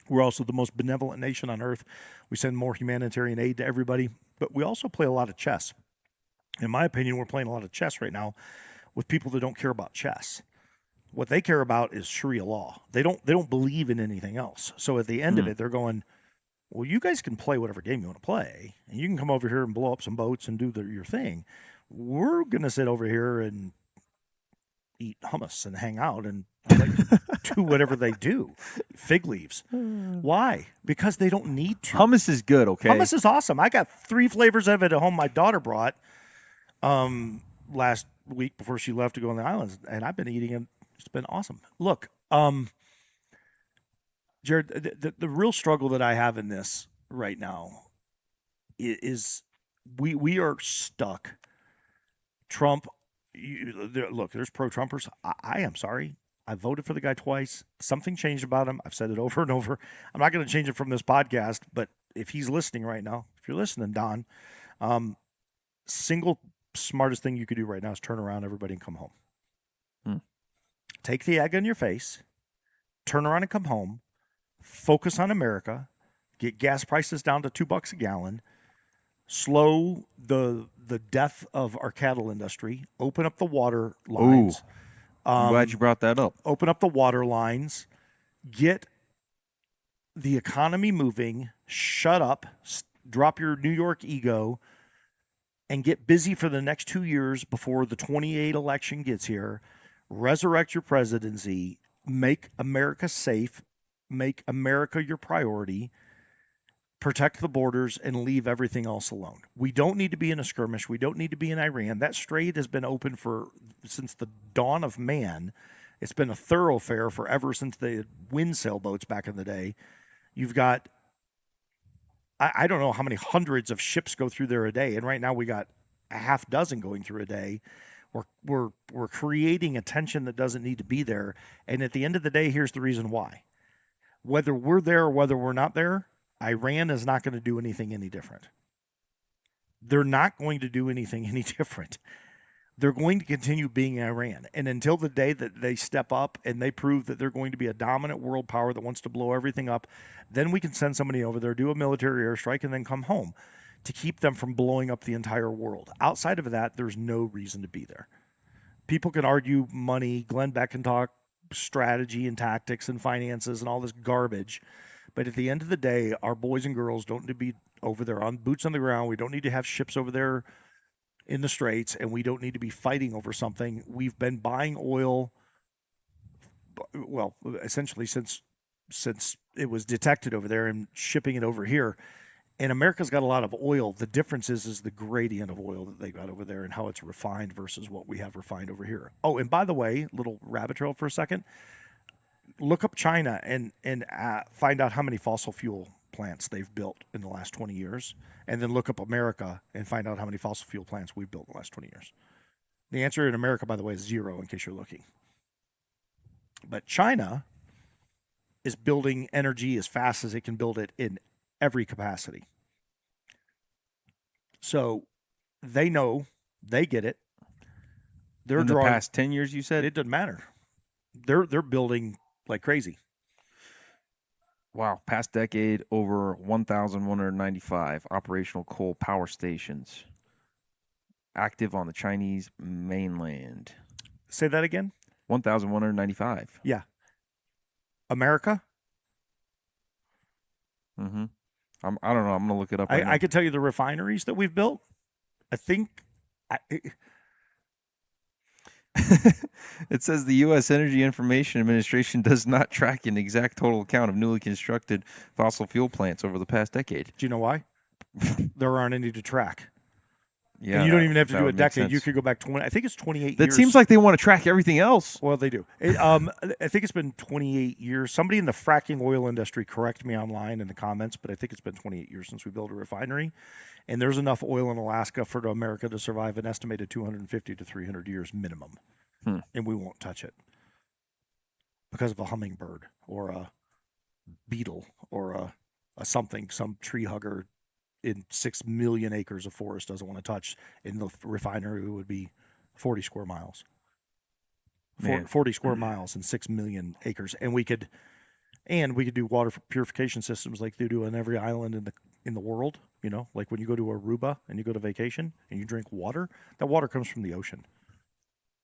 We're also the most benevolent nation on earth. We send more humanitarian aid to everybody, but we also play a lot of chess. In my opinion, we're playing a lot of chess right now with people that don't care about chess. What they care about is Sharia law. They don't believe in anything else. So at the end of it, they're going, well, you guys can play whatever game you want to play, and you can come over here and blow up some boats and do your thing. We're going to sit over here and eat hummus and hang out and do whatever they do. Fig leaves. Why? Because they don't need to. Hummus is good, okay? Hummus is awesome. I got 3 flavors of it at home my daughter brought last week before she left to go on the islands, and I've been eating it. It's been awesome. Look, Jared, the real struggle that I have in this right now is we are stuck. Trump, look, there's pro-Trumpers. I am sorry. I voted for the guy twice. Something changed about him. I've said it over and over. I'm not going to change it from this podcast, but if he's listening right now, if you're listening, Don, single smartest thing you could do right now is turn around, everybody, and come home. Take the egg on your face, turn around and come home, focus on America, get gas prices down to $2 a gallon, slow the death of our cattle industry, open up the water lines. I'm glad you brought that up. Open up the water lines, get the economy moving, shut up, drop your New York ego, and get busy for the next 2 years before the 28 election gets here. Resurrect your presidency, make America safe, make America your priority, protect the borders, and leave everything else alone. We don't need to be in a skirmish. We don't need to be in Iran. That strait has been open since the dawn of man. It's been a thoroughfare forever since the wind sailboats back in the day. You've got, I don't know how many hundreds of ships go through there a day, and right now we got a half dozen going through a day. We're creating a tension that doesn't need to be there. And at the end of the day, here's the reason why. Whether we're there or whether we're not there, Iran is not going to do anything any different. They're not going to do anything any different. They're going to continue being Iran. And until the day that they step up and they prove that they're going to be a dominant world power that wants to blow everything up, then we can send somebody over there, do a military airstrike, and then come home to keep them from blowing up the entire world. Outside of that, there's no reason to be there. People can argue money. Glenn Beck can talk strategy and tactics and finances and all this garbage. But at the end of the day, our boys and girls don't need to be over there on boots on the ground. We don't need to have ships over there in the straits, and we don't need to be fighting over something. We've been buying oil, well, essentially since it was detected over there, and shipping it over here. And America's got a lot of oil. The difference is the gradient of oil that they got over there and how it's refined versus what we have refined over here. Oh, and by the way, little rabbit trail for a second. Look up China and find out how many fossil fuel plants they've built in the last 20 years, and then look up America and find out how many fossil fuel plants we've built in the last 20 years. The answer in America, by the way, is 0, in case you're looking. But China is building energy as fast as it can build it in every capacity. So they know, they get it. They're in the past 10 years, you said? It doesn't matter. They're building like crazy. Wow, past decade, over 1,195 operational coal power stations active on the Chinese mainland. Say that again? 1,195. Yeah. America? Mm-hmm. I don't know. I'm going to look it up right now. I could tell you the refineries that we've built. I think... It says the U.S. Energy Information Administration does not track an exact total count of newly constructed fossil fuel plants over the past decade. Do you know why? There aren't any to track. Yeah, and you don't even have to do a decade. You could go back 20. I think it's 28 years. That seems like they want to track everything else. Well, they do. I think it's been 28 years. Somebody in the fracking oil industry, correct me online in the comments, but I think it's been 28 years since we built a refinery. And there's enough oil in Alaska for America to survive an estimated 250 to 300 years minimum. And we won't touch it because of a hummingbird or a beetle or a something, some tree hugger in 6 million acres of forest doesn't want to touch. In the refinery, it would be 40 square miles. 40 square miles and 6 million acres. And we could do water purification systems like they do on every island in the world. You know, like when you go to Aruba and you go to vacation and you drink water, that water comes from the ocean.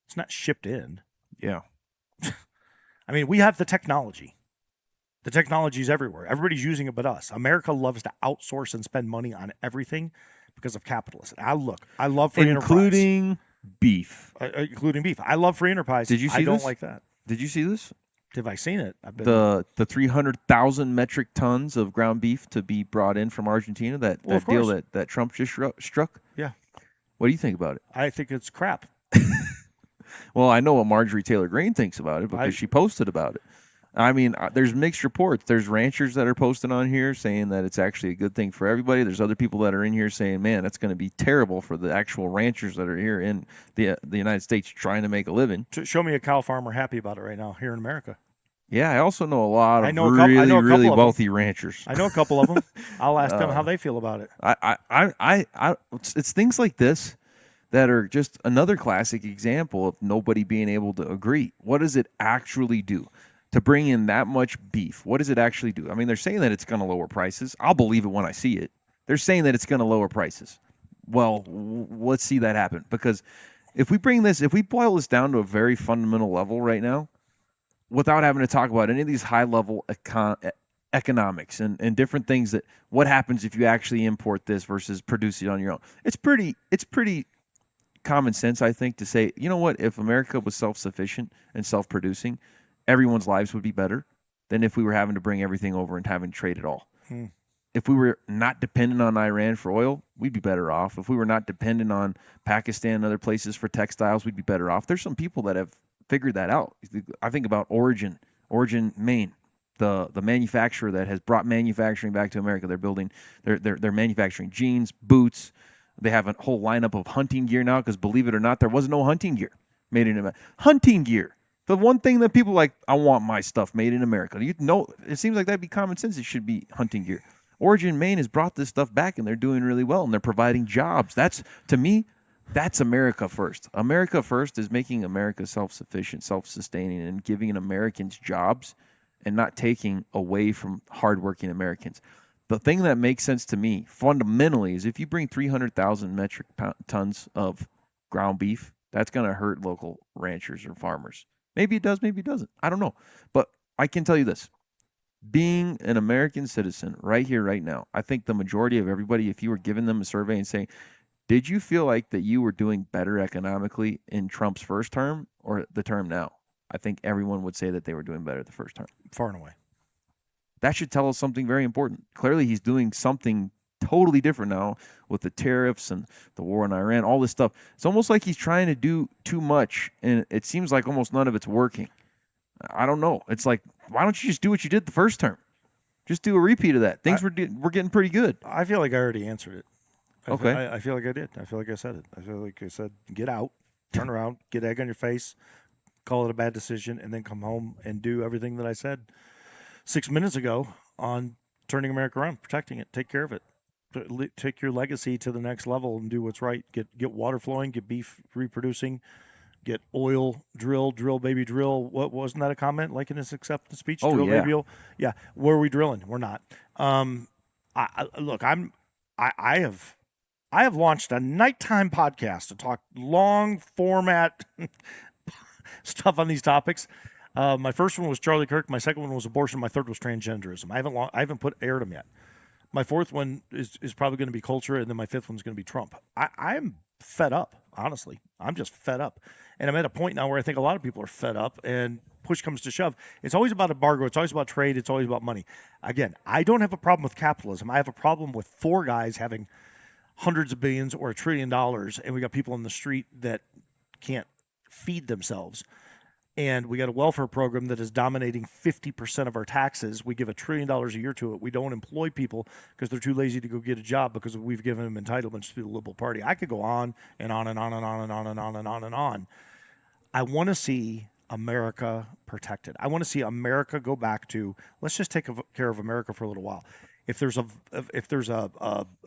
It's not shipped in. Yeah. I mean, we have the technology. The technology is everywhere. Everybody's using it but us. America loves to outsource and spend money on everything because of capitalism. I love free enterprise. Including beef. Including beef. I love free enterprise. Did you see this? I don't this? like that. Did you see this? Have I seen it? The 300,000 metric tons of ground beef to be brought in from Argentina, that deal that Trump just struck? Yeah. What do you think about it? I think it's crap. Well, I know what Marjorie Taylor Greene thinks about it because she posted about it. I mean, there's mixed reports. There's ranchers that are posting on here saying that it's actually a good thing for everybody. There's other people that are in here saying, man, that's going to be terrible for the actual ranchers that are here in the United States trying to make a living. Show me a cow farmer happy about it right now here in America. Yeah, I also know a lot of really wealthy ranchers. I know a couple of them. I'll ask them how they feel about it. It's things like this that are just another classic example of nobody being able to agree. What does it actually do to bring in that much beef? What does it actually do? I mean, they're saying that it's going to lower prices. I'll believe it when I see it. They're saying that it's going to lower prices. Well, let's see that happen. Because if we boil this down to a very fundamental level right now, without having to talk about any of these high-level economics and different things, that what happens if you actually import this versus produce it on your own, it's pretty common sense, I think, to say, you know what, if America was self-sufficient and self-producing, everyone's lives would be better than if we were having to bring everything over and having to trade it all. If we were not dependent on Iran for oil, we'd be better off. If we were not dependent on Pakistan and other places for textiles, we'd be better off. There's some people that have figured that out. I think about Origin Maine, the manufacturer that has brought manufacturing back to America. They're building, they're manufacturing jeans, boots. They have a whole lineup of hunting gear now because, believe it or not, there was no hunting gear made in America. Hunting gear. The one thing that people like, I want my stuff made in America. You know, it seems like that'd be common sense. It should be hunting gear. Origin Maine has brought this stuff back, and they're doing really well, and they're providing jobs. That's, to me, that's America first. America first is making America self-sufficient, self-sustaining, and giving Americans jobs and not taking away from hardworking Americans. The thing that makes sense to me fundamentally is if you bring 300,000 metric tons of ground beef, that's going to hurt local ranchers or farmers. Maybe it does, maybe it doesn't. I don't know. But I can tell you this. Being an American citizen right here, right now, I think the majority of everybody, if you were giving them a survey and saying, did you feel like that you were doing better economically in Trump's first term or the term now? I think everyone would say that they were doing better the first term. Far and away. That should tell us something very important. Clearly, he's doing something totally different now with the tariffs and the war in Iran, all this stuff. It's almost like he's trying to do too much, and it seems like almost none of it's working. I don't know. It's like, why don't you just do what you did the first term? Just do a repeat of that. We're getting pretty good. I feel like I already answered it. Okay. I feel like I did. I feel like I said it. I feel like I said, get out, turn around, get egg on your face, call it a bad decision, and then come home and do everything that I said 6 minutes ago on turning America around, protecting it, take care of it, take your legacy to the next level and do what's right. Get water flowing, get beef reproducing, get oil drill, baby drill. What wasn't that a comment like in his acceptance speech? Oh, drill, yeah. baby oil. Yeah. Where are we drilling? We're not. Look, I have launched a nighttime podcast to talk long format stuff on these topics. My first one was Charlie Kirk. My second one was abortion. My third was transgenderism. I haven't aired them yet. My fourth one is probably going to be culture, and then my fifth one's going to be Trump. I'm fed up, honestly. I'm just fed up. And I'm at a point now where I think a lot of people are fed up, and push comes to shove. It's always about embargo. It's always about trade. It's always about money. Again, I don't have a problem with capitalism. I have a problem with four guys having hundreds of billions or $1 trillion, and we got people on the street that can't feed themselves. And we got a welfare program that is dominating 50% of our taxes. We give $1 trillion a year to it. We don't employ people because they're too lazy to go get a job because we've given them entitlements through the Liberal Party. I could go on and on and on and on and on and on and on and on. I want to see America protected. I want to see America go back to, let's just take care of America for a little while. If there's a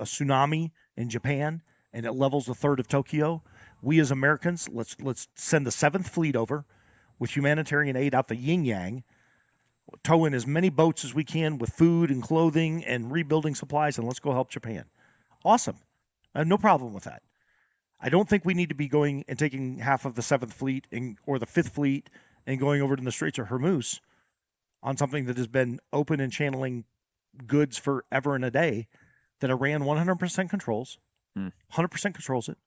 tsunami in Japan and it levels a third of Tokyo, we as Americans, let's send the 7th Fleet over with humanitarian aid out the yin-yang, tow in as many boats as we can with food and clothing and rebuilding supplies, and let's go help Japan. Awesome. I have no problem with that. I don't think we need to be going and taking half of the 7th Fleet or the 5th Fleet and going over to the Straits of Hormuz on something that has been open and channeling goods forever and a day that Iran 100% controls. 100% controls it.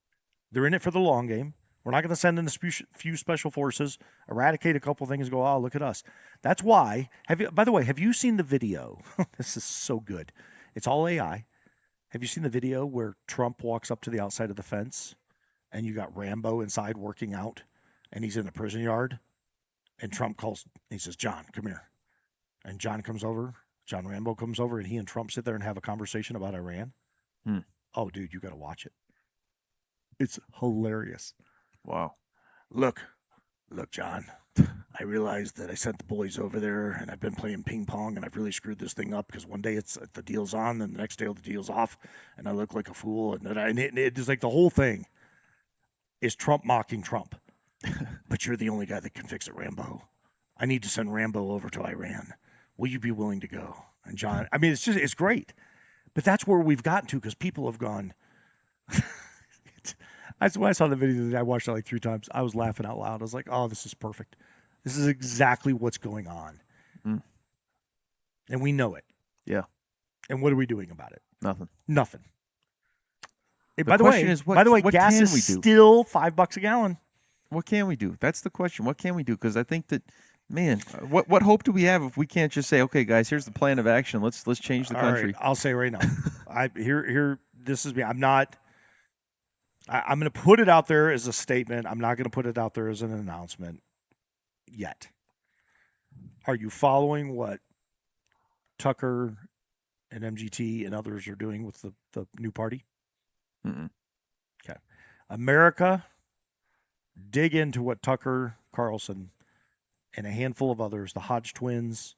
They're in it for the long game. We're not going to send in a few special forces, eradicate a couple things, and go, oh, look at us. That's why. By the way, have you seen the video? This is so good. It's all AI. Have you seen the video where Trump walks up to the outside of the fence and you got Rambo inside working out and he's in the prison yard and Trump calls, he says, John, come here. And John Rambo comes over and he and Trump sit there and have a conversation about Iran. Oh, dude, you got to watch it. It's hilarious. Wow. Look, John, I realized that I sent the boys over there and I've been playing ping pong and I've really screwed this thing up because one day the deal's on and the next day the deal's off and I look like a fool. And it's like the whole thing is Trump mocking Trump. But you're the only guy that can fix it, Rambo. I need to send Rambo over to Iran. Will you be willing to go? And John, I mean, it's great. But that's where we've gotten to because people have gone. When I saw the video, I watched it like 3 times. I was laughing out loud. I was like, oh, this is perfect. This is exactly what's going on. And we know it. Yeah. And what are we doing about it? Nothing. Hey, by the way, gas is still $5 a gallon. What can we do? That's the question. What can we do? Because I think that, man, what hope do we have if we can't just say, okay, guys, here's the plan of action. Let's change the country. Right, I'll say right now. This is me. I'm going to put it out there as a statement. I'm not going to put it out there as an announcement yet. Are you following what Tucker and MGT and others are doing with the new party? Okay. America, dig into what Tucker Carlson and a handful of others, the Hodge twins,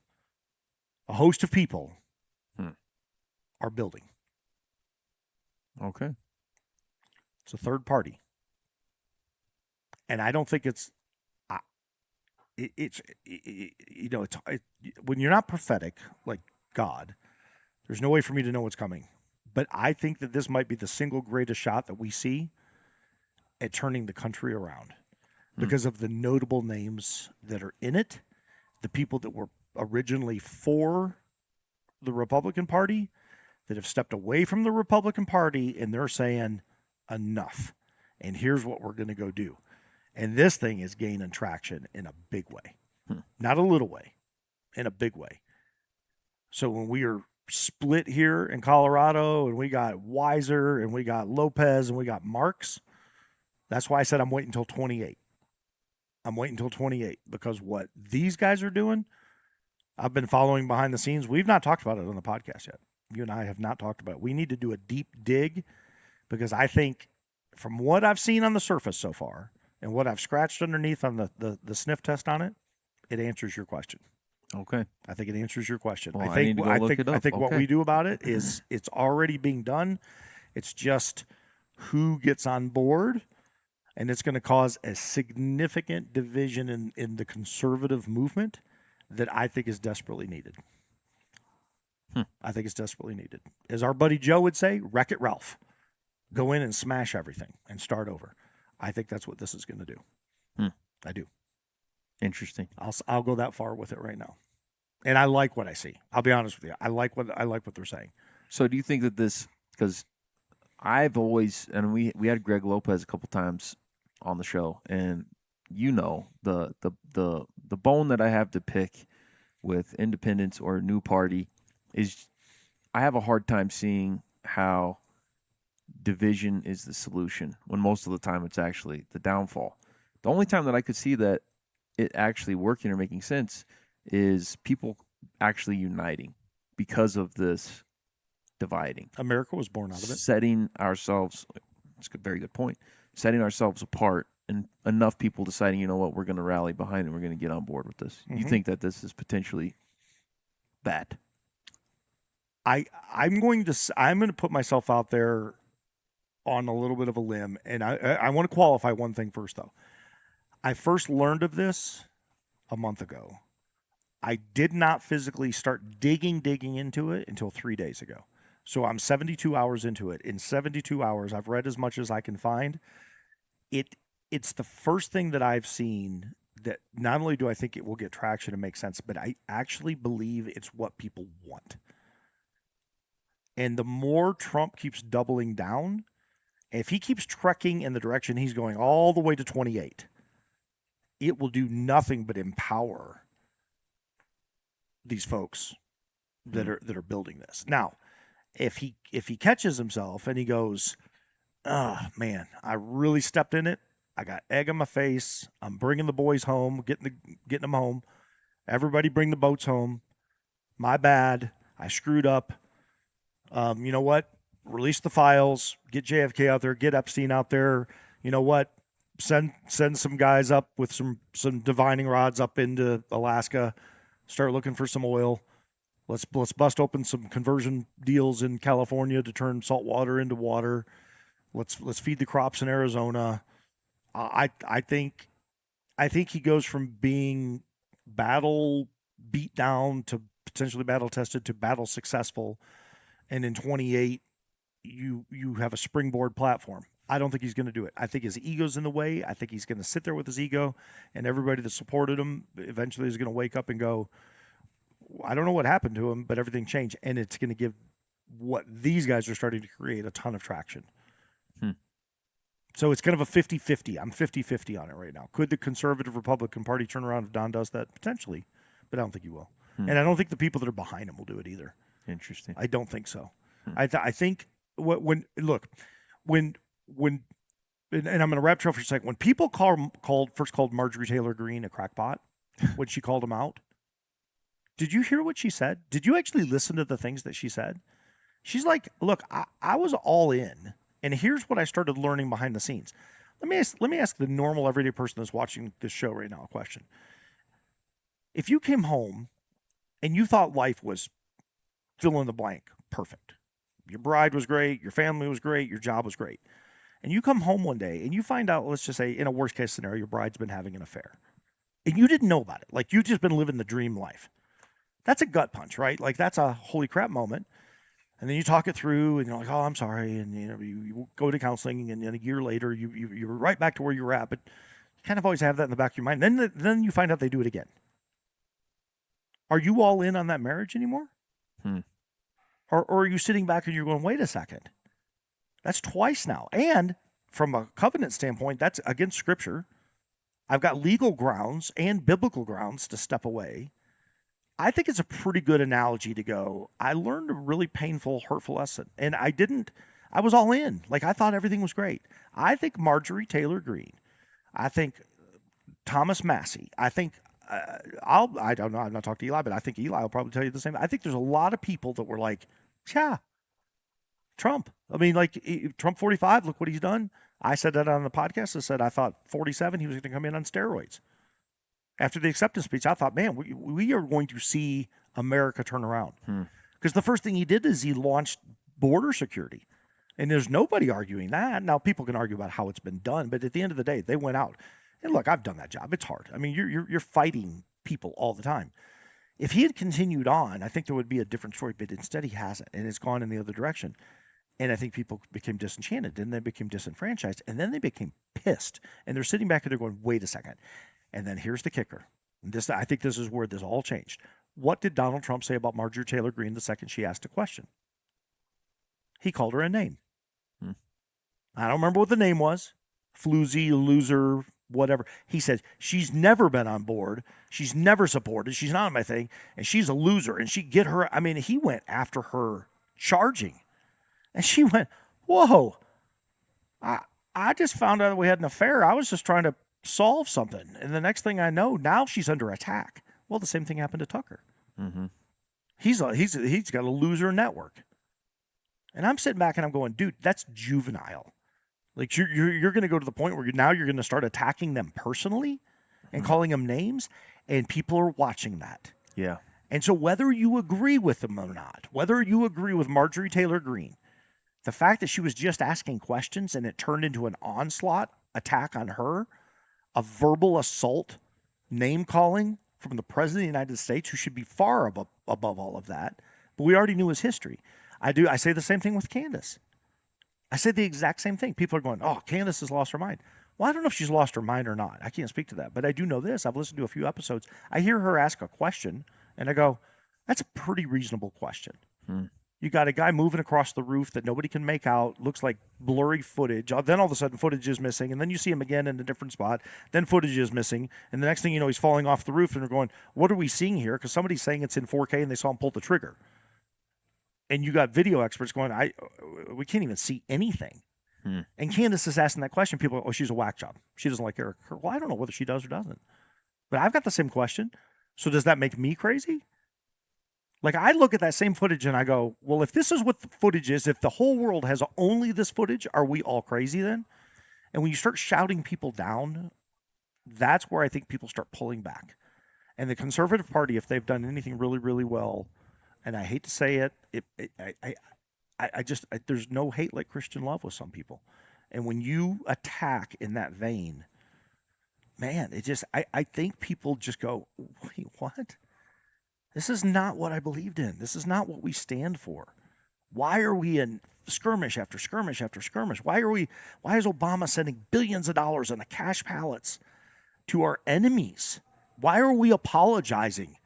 a host of people are building. Okay. It's a third party. And I don't think when you're not prophetic like God, there's no way for me to know what's coming. But I think that this might be the single greatest shot that we see at turning the country around because of the notable names that are in it, the people that were originally for the Republican Party that have stepped away from the Republican Party and they're saying, enough. And here's what we're going to go do. And this thing is gaining traction in a big way. Not a little way, in a big way. So when we are split here in Colorado and we got Weiser and we got Lopez and we got Marks, that's why I said I'm waiting until 28. I'm waiting until 28 because what these guys are doing, I've been following behind the scenes. We've not talked about it on the podcast yet. You and I have not talked about it. We need to do a deep dig because I think from what I've seen on the surface so far and what I've scratched underneath on the sniff test on it, it answers your question. Okay. I think it answers your question. Well, I need to go look it up. I think what Okay. we do about it is it's already being done. It's just who gets on board, and it's going to cause a significant division in the conservative movement that I think is desperately needed. I think it's desperately needed. As our buddy Joe would say, wreck it, Ralph. Go in and smash everything and start over. I think that's what this is going to do. I do. Interesting. I'll go that far with it right now. And I like what I see. I'll be honest with you. I like what they're saying. So do you think that this, because I've always, and we had Greg Lopez a couple times on the show, and the bone that I have to pick with independents or a new party is I have a hard time seeing how division is the solution when most of the time it's actually the downfall. The only time that I could see that it actually working or making sense is people actually uniting because of this dividing. America was born out of it. Setting ourselves, it's a very good point, setting ourselves apart and enough people deciding, you know what, we're going to rally behind and we're going to get on board with this. You think that this is potentially bad? I'm going to put myself out there on a little bit of a limb, and I want to qualify one thing first, though. I first learned of this a month ago. I did not physically start digging into it until 3 days ago. So I'm 72 hours into it. In 72 hours, I've read as much as I can find. It's the first thing that I've seen that not only do I think it will get traction and make sense, but I actually believe it's what people want. And the more Trump keeps doubling down, if he keeps trekking in the direction he's going all the way to 28, it will do nothing but empower these folks that are building this. Now, if he catches himself and he goes, "Oh man, I really stepped in it. I got egg on my face. I'm bringing the boys home, getting them home. Everybody bring the boats home. My bad. I screwed up. You know what? Release the files. Get JFK out there. Get Epstein out there. You know what? Send some guys up with some divining rods up into Alaska. Start looking for some oil. Let's bust open some conversion deals in California to turn salt water into water. Let's feed the crops in Arizona." I think he goes from being battle beat down to potentially battle tested to battle successful, and in 28 you have a springboard platform. I don't think he's going to do it. I think his ego's in the way. I think he's going to sit there with his ego, and everybody that supported him eventually is going to wake up and go, I don't know what happened to him, but everything changed, and it's going to give what these guys are starting to create a ton of traction. So it's kind of a 50-50. I'm 50-50 on it right now. Could the conservative Republican Party turn around if Don does that? Potentially, but I don't think he will. And I don't think the people that are behind him will do it either. Interesting. I don't think so. I think when and I'm going to wrap up for a second. When people first called Marjorie Taylor Greene a crackpot when she called him out, did you hear what she said? Did you actually listen to the things that she said? She's like, look, I was all in. And here's what I started learning behind the scenes. Let me ask the normal everyday person that's watching this show right now a question. If you came home and you thought life was fill in the blank, perfect. Your bride was great, your family was great, your job was great. And you come home one day and you find out, let's just say in a worst case scenario, your bride's been having an affair. And you didn't know about it. Like you've just been living the dream life. That's a gut punch, right? Like that's a holy crap moment. And then you talk it through, and you're like, "Oh, I'm sorry," and you go to counseling, and then a year later, you're right back to where you were at. But you kind of always have that in the back of your mind. Then you find out they do it again. Are you all in on that marriage anymore? Or are you sitting back and you're going, "Wait a second, that's twice now." And from a covenant standpoint, that's against Scripture. I've got legal grounds and biblical grounds to step away. I think it's a pretty good analogy to go, I learned a really painful, hurtful lesson. And I was all in. Like, I thought everything was great. I think Marjorie Taylor Greene, I think Thomas Massey, I think I don't know. I'm not talking to Eli, but I think Eli will probably tell you the same. I think there's a lot of people that were like, yeah, Trump. I mean, like Trump 45, look what he's done. I said that on the podcast. I said I thought 47, he was going to come in on steroids. After the acceptance speech, I thought, man, we are going to see America turn around. Because the first thing he did is he launched border security. And there's nobody arguing that. Now, people can argue about how it's been done, but at the end of the day, they went out. And look, I've done that job. It's hard. I mean, you're fighting people all the time. If he had continued on, I think there would be a different story, but instead he hasn't, and it's gone in the other direction. And I think people became disenchanted, and they became disenfranchised, and then they became pissed. And they're sitting back and they're going, wait a second. And then here's the kicker. I think this is where this all changed. What did Donald Trump say about Marjorie Taylor Greene the second she asked a question? He called her a name. I don't remember what the name was. Floozy, loser, whatever. He said, she's never been on board. She's never supported. She's not on my thing. And she's a loser. And get her. I mean, he went after her charging. And she went, whoa. I just found out we had an affair. I was just trying to solve something. And the next thing I know, now she's under attack. Well, the same thing happened to Tucker. He's got a loser network. And I'm sitting back and I'm going, dude, that's juvenile. Like you're going to go to the point where now you're going to start attacking them personally and calling them names, and people are watching that. Yeah. And so whether you agree with them or not, whether you agree with Marjorie Taylor Greene, the fact that she was just asking questions and it turned into an onslaught attack on her, a verbal assault, name calling from the President of the United States, who should be far above all of that, but we already knew his history. I say the same thing with Candace. I say the exact same thing. People are going, oh, Candace has lost her mind. Well, I don't know if she's lost her mind or not. I can't speak to that. But I do know this. I've listened to a few episodes. I hear her ask a question, and I go, that's a pretty reasonable question. You got a guy moving across the roof that nobody can make out, looks like blurry footage. Then all of a sudden footage is missing, and then you see him again in a different spot. Then footage is missing, and the next thing you know, he's falling off the roof, and they're going, what are we seeing here? Because somebody's saying it's in 4K, and they saw him pull the trigger. And you got video experts going, we can't even see anything. And Candace is asking that question. People go, oh, she's a whack job. She doesn't like Eric. Well, I don't know whether she does or doesn't. But I've got the same question. So does that make me crazy? Like, I look at that same footage and I go, well, if this is what the footage is, if the whole world has only this footage, are we all crazy then? And when you start shouting people down, that's where I think people start pulling back. And the Conservative Party, if they've done anything really, really well, and I hate to say it, there's no hate like Christian love with some people. And when you attack in that vein, man, I think people just go, wait, what? This is not what I believed in. This is not what we stand for. Why are we in skirmish after skirmish after skirmish? Why is Obama sending billions of dollars on the cash pallets to our enemies? Why are we apologizing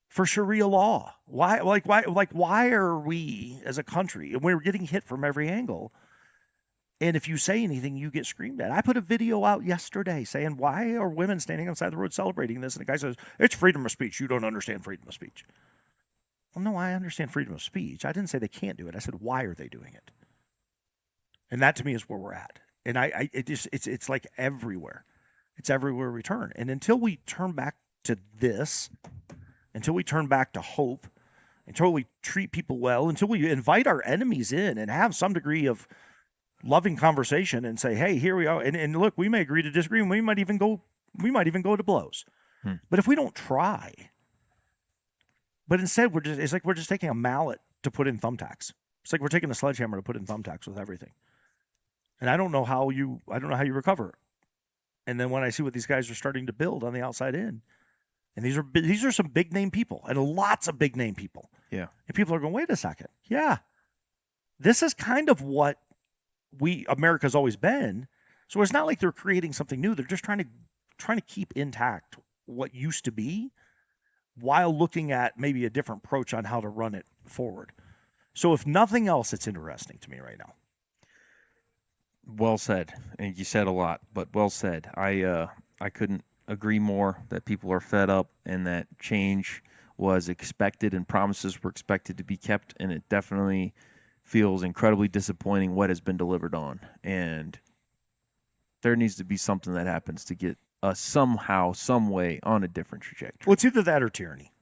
for Sharia law? Why are we as a country, and we're getting hit from every angle, and if you say anything, you get screamed at? I put a video out yesterday saying, why are women standing outside the road celebrating this? And the guy says, it's freedom of speech. You don't understand freedom of speech. Well, no, I understand freedom of speech. I didn't say they can't do it. I said, why are they doing it? And that to me is where we're at. And it's like everywhere. It's everywhere we turn. And until we turn back to this, until we turn back to hope, until we treat people well, until we invite our enemies in and have some degree of loving conversation and say, hey, here we are. And look, we may agree to disagree, and we might even go to blows. But if we don't try, but instead it's like we're just taking a mallet to put in thumbtacks. It's like we're taking a sledgehammer to put in thumbtacks with everything. And I don't know how you recover. And then when I see what these guys are starting to build on the outside in, and these are some big name people, and lots of big name people. Yeah. And people are going, wait a second. Yeah. This is kind of what America's always been. So it's not like they're creating something new. They're just trying to keep intact what used to be while looking at maybe a different approach on how to run it forward. So if nothing else, it's interesting to me right now. Well said. And you said a lot, but well said. I couldn't agree more that people are fed up and that change was expected and promises were expected to be kept, and it definitely feels incredibly disappointing what has been delivered on. And there needs to be something that happens to get somehow, some way on a different trajectory. Well, it's either that or tyranny.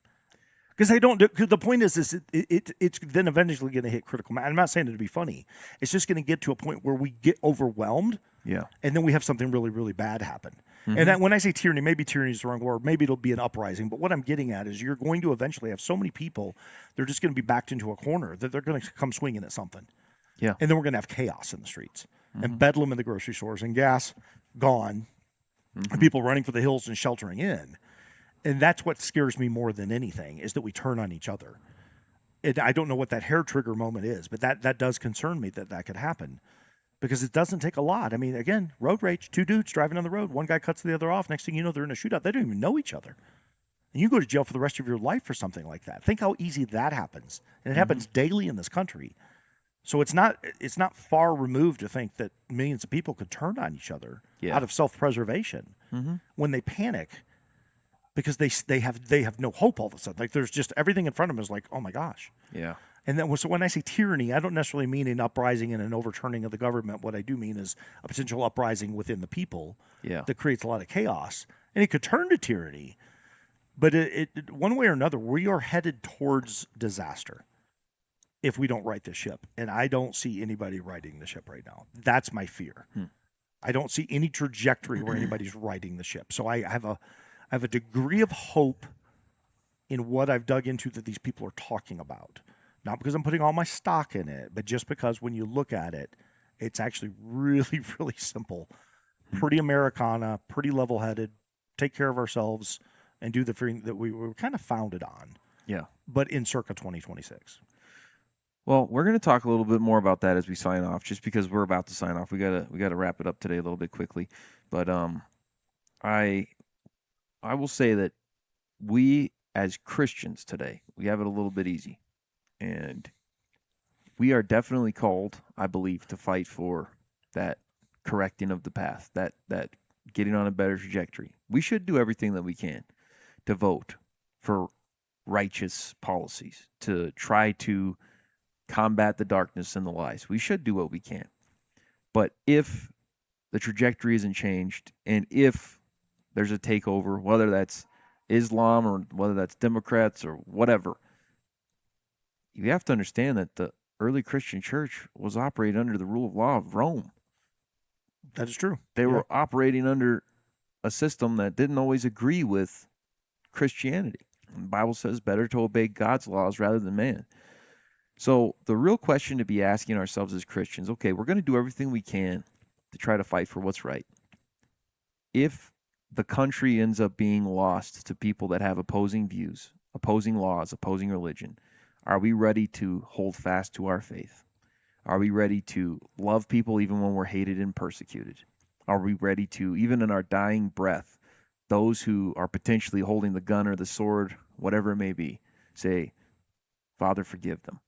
Because cause the point is it's then eventually going to hit critical mass. I'm not saying it to be funny. It's just going to get to a point where we get overwhelmed. Yeah. And then we have something really, really bad happen. And that, when I say tyranny, maybe tyranny is the wrong word. Maybe it'll be an uprising. But what I'm getting at is you're going to eventually have so many people, they're just going to be backed into a corner that they're going to come swinging at something. Yeah. And then we're going to have chaos in the streets and bedlam in the grocery stores and gas gone and people running for the hills and sheltering in. And that's what scares me more than anything, is that we turn on each other. And I don't know what that hair trigger moment is, but that does concern me that could happen, because it doesn't take a lot. I mean, again, road rage, two dudes driving on the road, one guy cuts the other off. Next thing you know, they're in a shootout. They don't even know each other. And you go to jail for the rest of your life for something like that. Think how easy that happens. And it happens daily in this country. So it's not far removed to think that millions of people could turn on each other out of self-preservation when they panic, because they have no hope all of a sudden. Like, there's just everything in front of them is like, oh my gosh. Yeah. And then, so when I say tyranny, I don't necessarily mean an uprising and an overturning of the government. What I do mean is a potential uprising within the people that creates a lot of chaos. And it could turn to tyranny. But it one way or another, we are headed towards disaster if we don't right this ship. And I don't see anybody righting the ship right now. That's my fear. I don't see any trajectory where anybody's righting the ship. So I have a degree of hope in what I've dug into that these people are talking about. Not because I'm putting all my stock in it, but just because when you look at it, it's actually really, really simple. Pretty Americana, pretty level-headed, take care of ourselves, and do the thing that we were kind of founded on. Yeah. But in circa 2026. Well, we're going to talk a little bit more about that as we sign off, just because we're about to sign off. We gotta wrap it up today a little bit quickly. But I will say that we as Christians today, we have it a little bit easy. And we are definitely called, I believe, to fight for that correcting of the path, that getting on a better trajectory. We should do everything that we can to vote for righteous policies, to try to combat the darkness and the lies. We should do what we can. But if the trajectory isn't changed, and if there's a takeover, whether that's Islam or whether that's Democrats or whatever, you have to understand that the early Christian church was operating under the rule of law of Rome. That is true. They were operating under a system that didn't always agree with Christianity. And the Bible says better to obey God's laws rather than man. So the real question to be asking ourselves as Christians, okay, we're going to do everything we can to try to fight for what's right. If the country ends up being lost to people that have opposing views, opposing laws, opposing religion, are we ready to hold fast to our faith? Are we ready to love people even when we're hated and persecuted? Are we ready to, even in our dying breath, those who are potentially holding the gun or the sword, whatever it may be, say, Father, forgive them?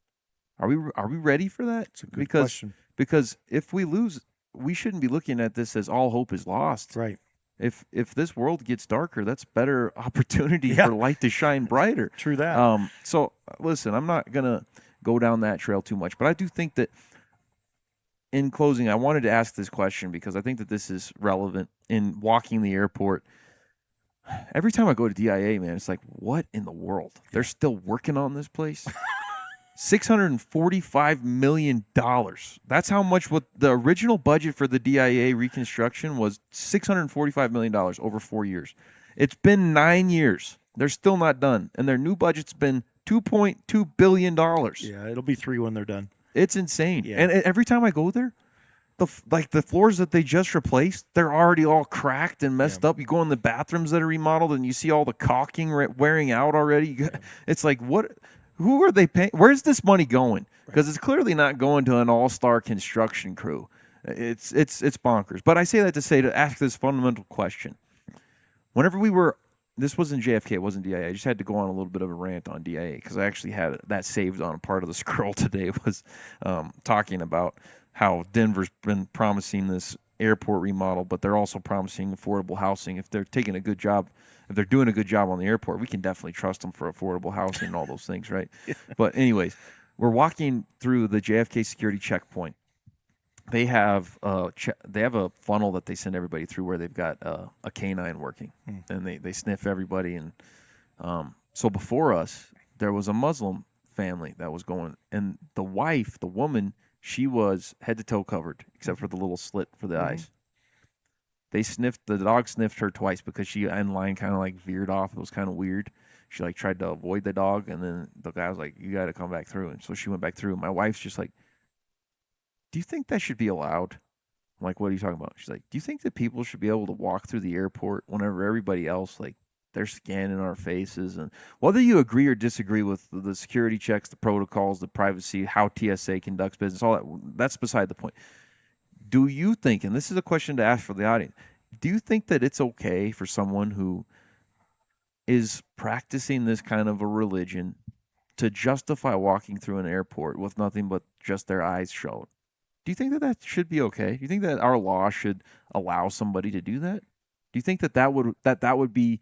Are we ready for that? It's a good question. Because if we lose, we shouldn't be looking at this as all hope is lost. Right. If this world gets darker, that's better opportunity for light to shine brighter. True that. So listen, I'm not gonna go down that trail too much, but I do think that in closing, I wanted to ask this question because I think that this is relevant in walking the airport. Every time I go to DIA, man, it's like, what in the world? They're still working on this place? $645 million. That's how much what the original budget for the DIA reconstruction was, $645 million over 4 years. It's been 9 years. They're still not done. And their new budget's been $2.2 billion. Yeah, it'll be 3 when they're done. It's insane. Yeah. And every time I go there, the floors that they just replaced, they're already all cracked and messed up. You go in the bathrooms that are remodeled and you see all the caulking wearing out already. It's like, what? Who are they paying? Where's this money going? Because it's clearly not going to an all-star construction crew. It's bonkers. But I say that to ask this fundamental question. Whenever this wasn't JFK, it wasn't DIA. I just had to go on a little bit of a rant on DIA because I actually had that saved on a part of the scroll today. Was talking about how Denver's been promising this airport remodel, but they're also promising affordable housing. If they're taking a good job, if they're doing a good job on the airport, we can definitely trust them for affordable housing and all those things, right? But anyways, we're walking through the JFK security checkpoint, they have a funnel that they send everybody through where they've got a canine working, and they sniff everybody. And so before us, there was a Muslim family that was going, and the wife, the woman, she was head to toe covered except for the little slit for the eyes. The dog sniffed her twice because she in line kind of like veered off. It was kind of weird. She like tried to avoid the dog, and then the guy was like, "You got to come back through." And so she went back through. My wife's just like, "Do you think that should be allowed?" I'm like, "What are you talking about?" She's like, "Do you think that people should be able to walk through the airport whenever everybody else, like, they're scanning our faces?" And whether you agree or disagree with the security checks, the protocols, the privacy, how TSA conducts business, all that's beside the point. Do you think, and this is a question to ask for the audience, do you think that it's okay for someone who is practicing this kind of a religion to justify walking through an airport with nothing but just their eyes showed? Do you think that that should be okay? Do you think that our law should allow somebody to do that? Do you think that that would be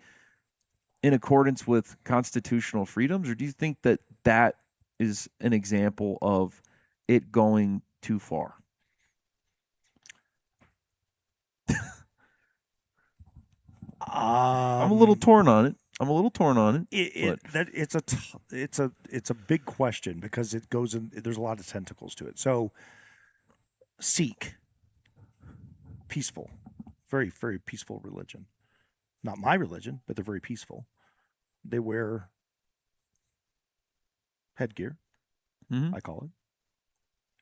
in accordance with constitutional freedoms, or do you think that that is an example of it going too far? I'm a little torn on it. It's a big question because it goes in. There's a lot of tentacles to it. So, Sikh, peaceful, very very peaceful religion. Not my religion, but they're very peaceful. They wear headgear. I call it.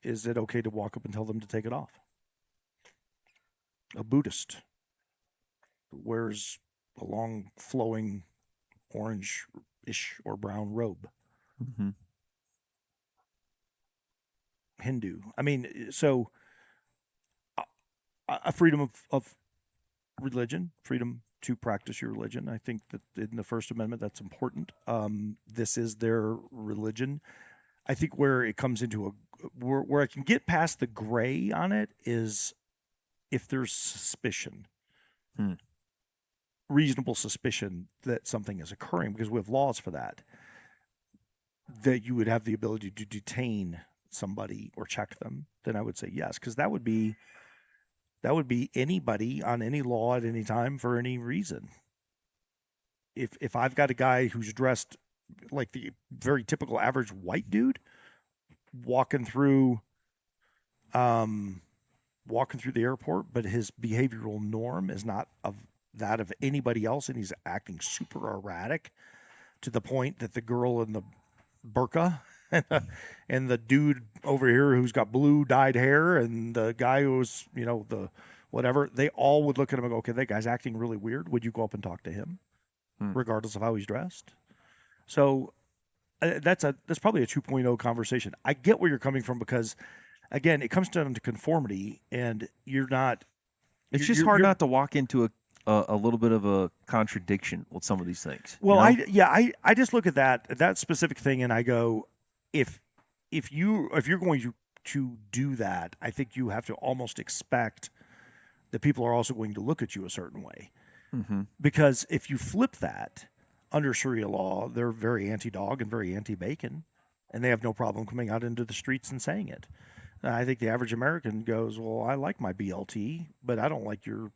Is it okay to walk up and tell them to take it off? A Buddhist wears a long flowing orange-ish or brown robe. Hindu. I mean, so a freedom of religion, freedom to practice your religion. I think that in the First Amendment, that's important. This is their religion. I think where it comes into where I can get past the gray on it is if there's suspicion, reasonable suspicion that something is occurring, because we have laws for that, that you would have the ability to detain somebody or check them, then I would say yes, because that would be anybody on any law at any time for any reason. If I've got a guy who's dressed like the very typical average white dude walking through the airport, but his behavioral norm is not of that of anybody else, and he's acting super erratic to the point that the girl in the burqa and the dude over here who's got blue dyed hair and the guy who's, the whatever, they all would look at him and go, okay, that guy's acting really weird. Would you go up and talk to him, regardless of how he's dressed? So that's probably a 2.0 conversation. I get where you're coming from because, again, it comes down to conformity, and you're not. It's just hard not to walk into a little bit of a contradiction with some of these things. Well, I just look at that specific thing and I go, if you're going to do that, I think you have to almost expect that people are also going to look at you a certain way. Because if you flip that, under Sharia law, they're very anti-dog and very anti-bacon, and they have no problem coming out into the streets and saying it. I think the average American goes, well, I like my BLT, but I don't like your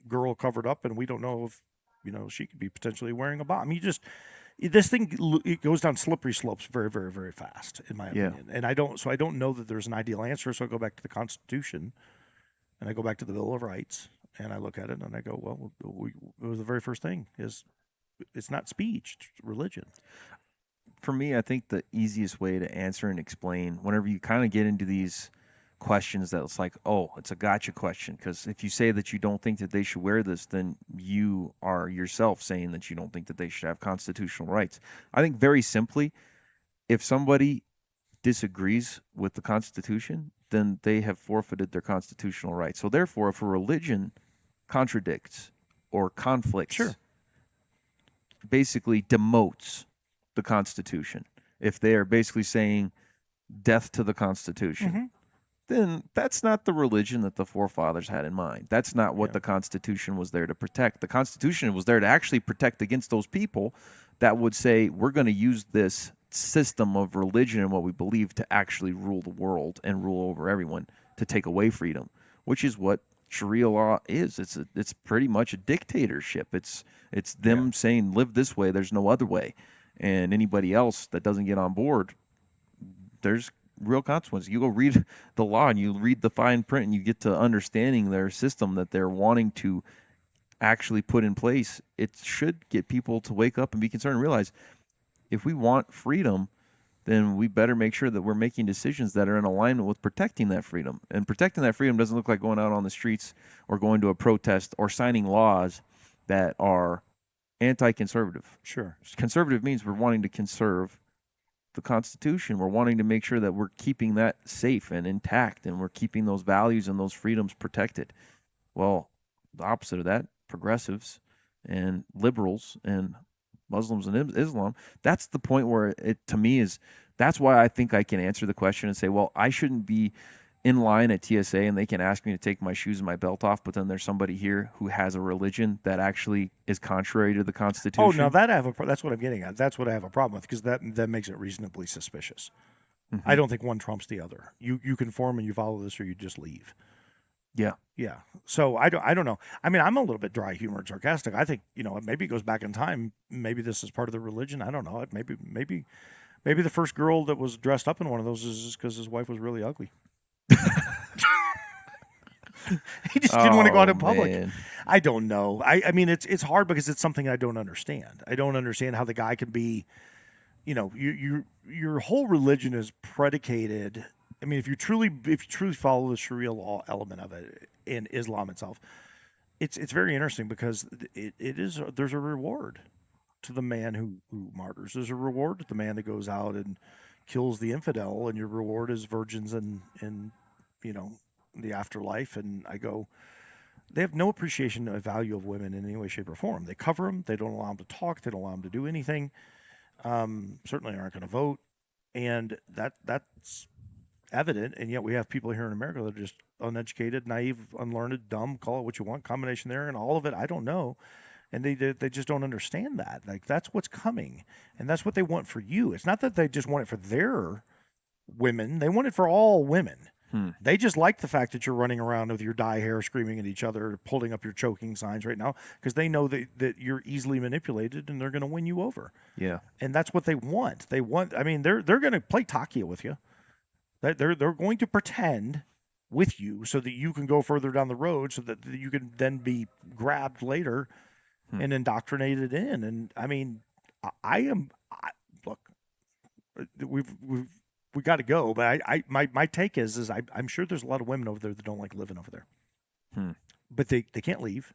girl covered up, and we don't know if, she could be potentially wearing a bomb. This thing, it goes down slippery slopes very, very, very fast, in my opinion. And I don't know that there's an ideal answer. So I go back to the Constitution, and I go back to the Bill of Rights, and I look at it, and I go, well, it was the very first thing is it's not speech, it's religion. For me, I think the easiest way to answer and explain whenever you kind of get into these questions that it's like, oh, it's a gotcha question. Because if you say that you don't think that they should wear this, then you are yourself saying that you don't think that they should have constitutional rights. I think very simply, if somebody disagrees with the Constitution, then they have forfeited their constitutional rights. So therefore, if a religion contradicts or conflicts, basically demotes the Constitution, if they are basically saying death to the Constitution, then that's not the religion that the forefathers had in mind. That's not what the Constitution was there to protect. The Constitution was there to actually protect against those people that would say, we're going to use this system of religion and what we believe to actually rule the world and rule over everyone. to take away freedom, which is what Sharia law is. It's pretty much a dictatorship. It's them saying live this way. There's no other way, and anybody else that doesn't get on board, there's real consequences. You go read the law and you read the fine print, and you get to understanding their system that they're wanting to actually put in place. It should get people to wake up and be concerned and realize if we want freedom, then we better make sure that we're making decisions that are in alignment with protecting that freedom. And protecting that freedom doesn't look like going out on the streets or going to a protest or signing laws that are anti-conservative. Sure. Conservative means we're wanting to conserve the Constitution. We're wanting to make sure that we're keeping that safe and intact, and we're keeping those values and those freedoms protected. Well, the opposite of that, progressives and liberals and Muslims and Islam, that's the point where it, to me, is that's why I think I can answer the question and say, well, I shouldn't be in line at TSA and they can ask me to take my shoes and my belt off, but then there's somebody here who has a religion that actually is contrary to the Constitution. Oh, now that's what I'm getting at. That's what I have a problem with, because that makes it reasonably suspicious. I don't think one trumps the other. You conform and you follow this, or you just leave. Yeah. So I don't know. I mean, I'm a little bit dry humored, sarcastic. I think, maybe it goes back in time. Maybe this is part of the religion. I don't know. Maybe the first girl that was dressed up in one of those is just because his wife was really ugly. He just didn't want to go out in public. Man. I don't know. I mean, it's hard because it's something I don't understand. I don't understand how the guy can be, your whole religion is predicated. I mean, if you truly follow the Sharia law element of it in Islam itself, it's very interesting because there's a reward to the man who martyrs. There's a reward to the man that goes out and kills the infidel, and your reward is virgins and the afterlife. And I go, they have no appreciation of value of women in any way, shape, or form. They cover them. They don't allow them to talk. They don't allow them to do anything. Certainly aren't going to vote, and that's evident. And yet we have people here in America that are just uneducated, naive, unlearned, dumb, call it what you want, combination there, and all of it, I don't know. And they just don't understand that. Like, that's what's coming, and that's what they want for you. It's not that they just want it for their women. They want it for all women. They just like the fact that you're running around with your dye hair, screaming at each other, pulling up your choking signs right now, because they know that you're easily manipulated and they're going to win you over. Yeah. And that's what they want. I mean, they're going to play Takia with you. They're going to pretend with you so that you can go further down the road, so that you can then be grabbed later and indoctrinated in. And I mean, look, we got to go, but my take is I'm sure there's a lot of women over there that don't like living over there, but they can't leave.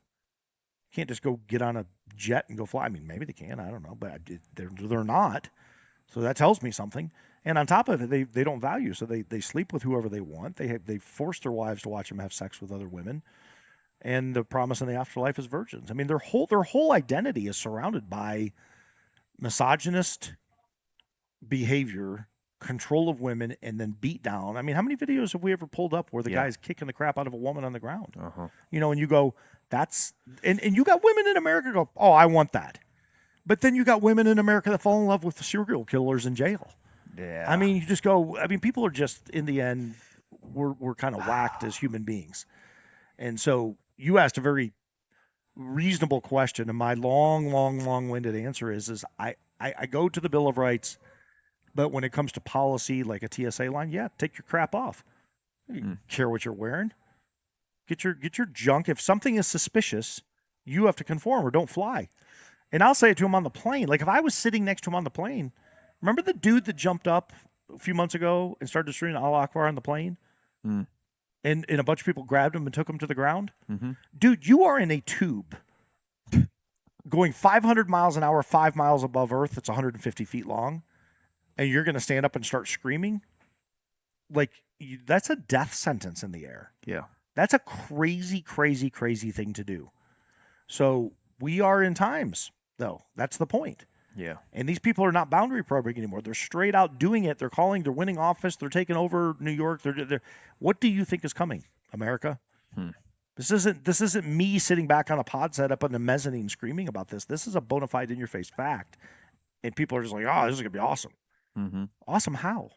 Can't just go get on a jet and go fly. I mean, maybe they can. I don't know, but they're not. So that tells me something. And on top of it, they don't value. So they sleep with whoever they want. They force their wives to watch them have sex with other women. And the promise in the afterlife is virgins. I mean, their whole identity is surrounded by misogynist behavior, control of women, and then beat down. I mean, how many videos have we ever pulled up where the guy's kicking the crap out of a woman on the ground? And you go, that's and you got women in America go, oh, I want that. But then you got women in America that fall in love with the serial killers in jail. Yeah. I mean, you just go, I mean, people are just, in the end, we're kind of whacked as human beings. And so you asked a very reasonable question, and my long-winded answer is I go to the Bill of Rights, but when it comes to policy, like a TSA line, take your crap off. You care what you're wearing. Get your junk. If something is suspicious, you have to conform or don't fly. And I'll say it to him on the plane. Like, if I was sitting next to him on the plane, remember the dude that jumped up a few months ago and started screaming Allah Akbar on the plane? And a bunch of people grabbed him and took him to the ground? Dude, you are in a tube going 500 miles an hour, 5 miles above Earth. It's 150 feet long. And you're going to stand up and start screaming? Like, that's a death sentence in the air. Yeah. That's a crazy, crazy, crazy thing to do. So we are in times, though. That's the point. Yeah. And these people are not boundary probing anymore. They're straight out doing it. They're winning office. They're taking over New York. They're what do you think is coming, America? This isn't me sitting back on a pod set up on the mezzanine screaming about this. This is a bona fide in-your-face fact. And people are just like, oh, this is going to be awesome. Awesome how?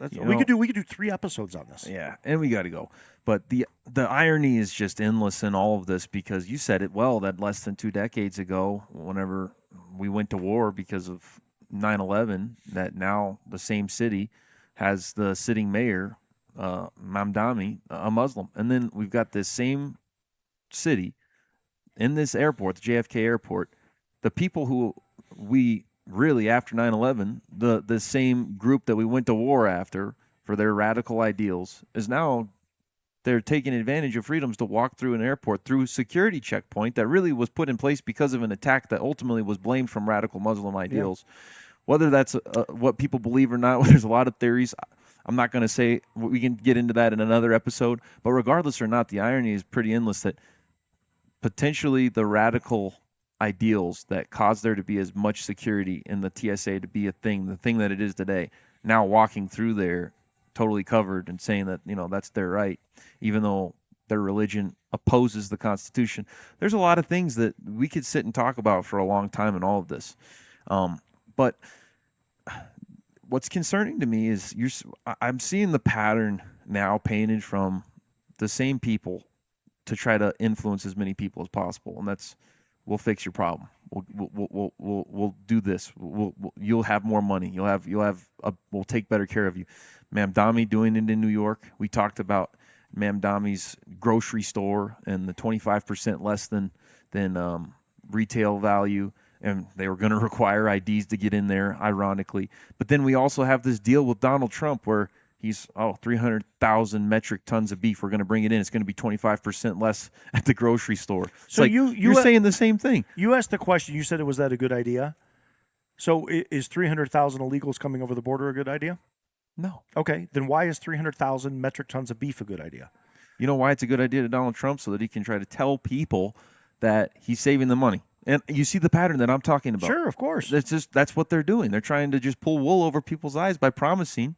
We could do 3 episodes on this. Yeah, and we got to go. But the irony is just endless in all of this, because you said it well, that less than 2 decades ago, whenever we went to war because of 9/11, that now the same city has the sitting mayor, Mamdani, a Muslim. And then we've got this same city in this airport, the JFK airport, the people who we really, after 9/11, the same group that we went to war after for their radical ideals, is now they're taking advantage of freedoms to walk through an airport through a security checkpoint that really was put in place because of an attack that ultimately was blamed from radical Muslim ideals. Yeah. Whether that's what people believe or not, there's a lot of theories. I'm not going to say, we can get into that in another episode, but regardless or not, the irony is pretty endless that potentially the radical ideals that caused there to be as much security in the TSA to be a thing, the thing that it is today, now walking through there totally covered and saying that, that's their right, even though their religion opposes the Constitution. There's a lot of things that we could sit and talk about for a long time in all of this. But what's concerning to me is I'm seeing the pattern now painted from the same people to try to influence as many people as possible, and that's, we'll fix your problem. We'll do this. You'll have more money. We'll take better care of you. Mamdani doing it in New York. We talked about Mamdani's grocery store and the 25% less than retail value, and they were going to require IDs to get in there, ironically. But then we also have this deal with Donald Trump where he's 300,000 metric tons of beef. We're going to bring it in. It's going to be 25% less at the grocery store. It's so like you're saying the same thing. You asked the question. You said, was that a good idea? So is 300,000 illegals coming over the border a good idea? No. Okay. Then why is 300,000 metric tons of beef a good idea? You know why it's a good idea to Donald Trump? So that he can try to tell people that he's saving the money. And you see the pattern that I'm talking about. Sure, of course. That's what they're doing. They're trying to just pull wool over people's eyes by promising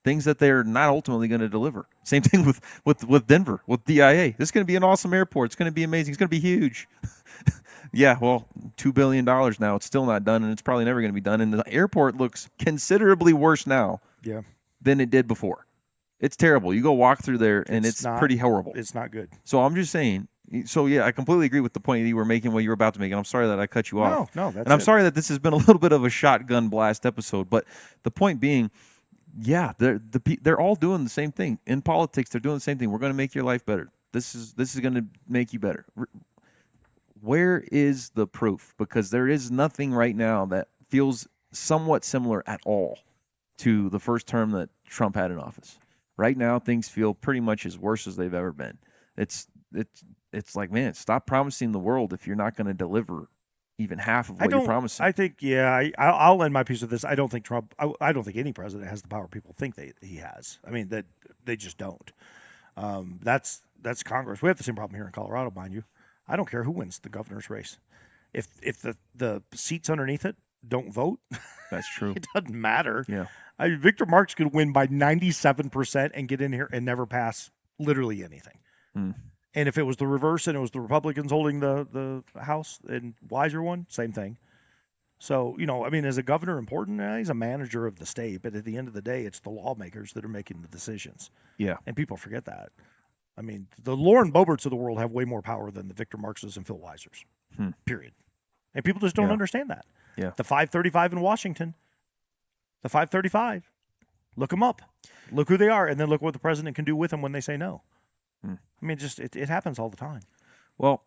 things that they're not ultimately going to deliver. Same thing with Denver, with DIA. This is going to be an awesome airport. It's going to be amazing. It's going to be huge. Yeah, well, $2 billion now. It's still not done, and it's probably never going to be done. And the airport looks considerably worse now than it did before. It's terrible. You go walk through there, and it's pretty horrible. It's not good. So I'm just saying. So, yeah, I completely agree with the point that you were making, what you were about to make, and I'm sorry that I cut you off. No, that's And I'm sorry that this has been a little bit of a shotgun blast episode, but the point being, yeah, they're all doing the same thing. In politics, they're doing the same thing. We're going to make your life better. This is going to make you better. Where is the proof? Because there is nothing right now that feels somewhat similar at all to the first term that Trump had in office. Right now, things feel pretty much as worse as they've ever been. It's like, man, stop promising the world if you're not going to deliver even half of what you're promising. I think, I'll end my piece with this. I don't think Trump, I don't think any president has the power people think he has. I mean, that they just don't. That's Congress. We have the same problem here in Colorado, mind you. I don't care who wins the governor's race. If the seats underneath it don't vote, that's true. It doesn't matter. Yeah. Victor Marx could win by 97% and get in here and never pass literally anything. And if it was the reverse and it was the Republicans holding the House and Weiser won, same thing. So, as a governor, important, he's a manager of the state, but at the end of the day, it's the lawmakers that are making the decisions. Yeah. And people forget that. I mean, the Lauren Boeberts of the world have way more power than the Victor Marxes and Phil Weisers, period. And people just don't understand that. Yeah. The 535 in Washington, the 535, look them up. Look who they are, and then look what the president can do with them when they say no. I mean, just it happens all the time. Well,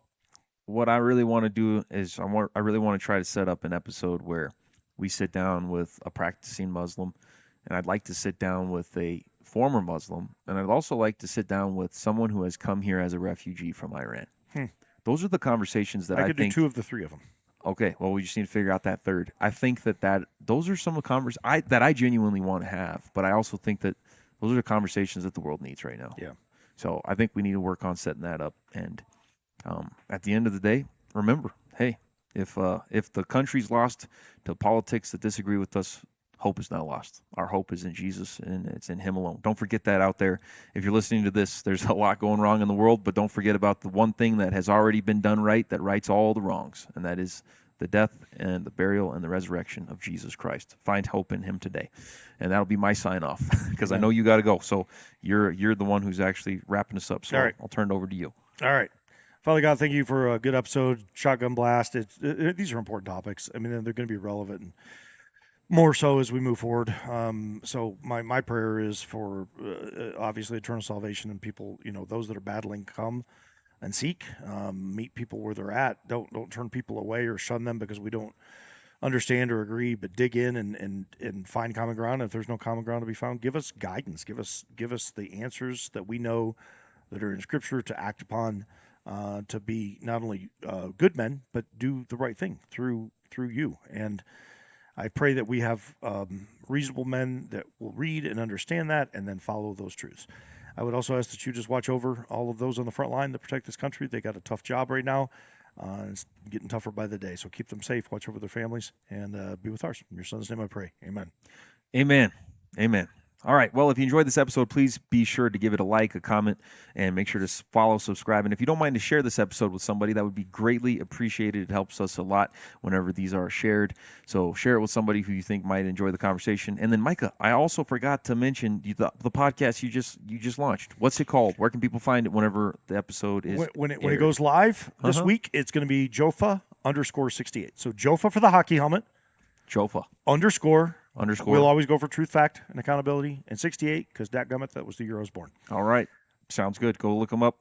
what I really want to do is I really want to try to set up an episode where we sit down with a practicing Muslim, and I'd like to sit down with a former Muslim, and I'd also like to sit down with someone who has come here as a refugee from Iran. Those are the conversations that I could think do 2 of the 3 of them. Okay, well, we just need to figure out that third. I think that those are some of the conversations that I genuinely want to have, but I also think that those are the conversations that the world needs right now. Yeah. So I think we need to work on setting that up. And at the end of the day, remember, hey, if the country's lost to politics that disagree with us, hope is not lost. Our hope is in Jesus, and it's in Him alone. Don't forget that out there. If you're listening to this, there's a lot going wrong in the world, but don't forget about the one thing that has already been done right that rights all the wrongs, and that is the death and the burial and the resurrection of Jesus Christ. Find hope in him today. And that'll be my sign off because I know you got to go. So you're the one who's actually wrapping us up. So right. I'll turn it over to you. All right. Father God, thank you for a good episode. Shotgun blast. These are important topics. I mean, they're going to be relevant and more so as we move forward. So my prayer is for obviously eternal salvation and people, those that are battling, come and seek, meet people where they're at. Don't turn people away or shun them because we don't understand or agree, but dig in and find common ground. If there's no common ground to be found, give us guidance. Give us the answers that we know that are in Scripture to act upon, to be not only good men, but do the right thing through you. And I pray that we have reasonable men that will read and understand that and then follow those truths. I would also ask that you just watch over all of those on the front line that protect this country. They got a tough job right now. It's getting tougher by the day. So keep them safe, watch over their families, and be with ours. In your son's name I pray. Amen. Amen. Amen. All right. Well, if you enjoyed this episode, please be sure to give it a like, a comment, and make sure to follow, subscribe. And if you don't mind to share this episode with somebody, that would be greatly appreciated. It helps us a lot whenever these are shared. So share it with somebody who you think might enjoy the conversation. And then, Micah, I also forgot to mention the podcast you just launched. What's it called? Where can people find it whenever the episode is when it goes live this week? It's going to be Jofa_68. So Jofa for the hockey helmet. Jofa _. We'll always go for truth, fact, and accountability. And 68, because dadgummit, that was the year I was born. All right. Sounds good. Go look them up.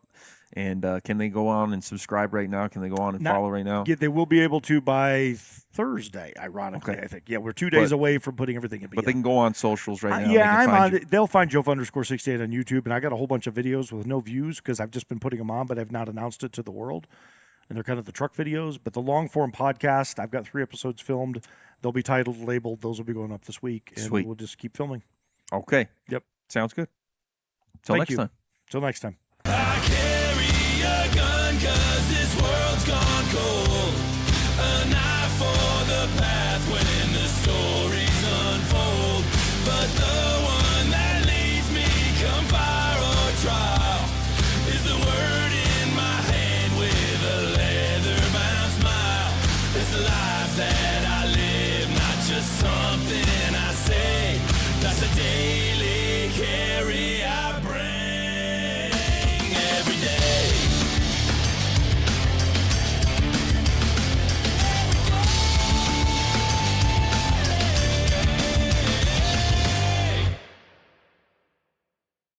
And can they go on and subscribe right now? Can they go on and follow right now? Yeah, they will be able to by Thursday, ironically, I think. Yeah, we're 2 days away from putting everything in. But they can go on socials right now. Yeah, I'm on. They'll find Jofa_68 on YouTube, and I got a whole bunch of videos with no views because I've just been putting them on, but I've not announced it to the world. And they're kind of the truck videos. But the long-form podcast, I've got 3 episodes filmed. They'll be titled, labeled. Those will be going up this week. And Sweet. We'll just keep filming. Okay. Yep. Sounds good. Till next time. Till next time.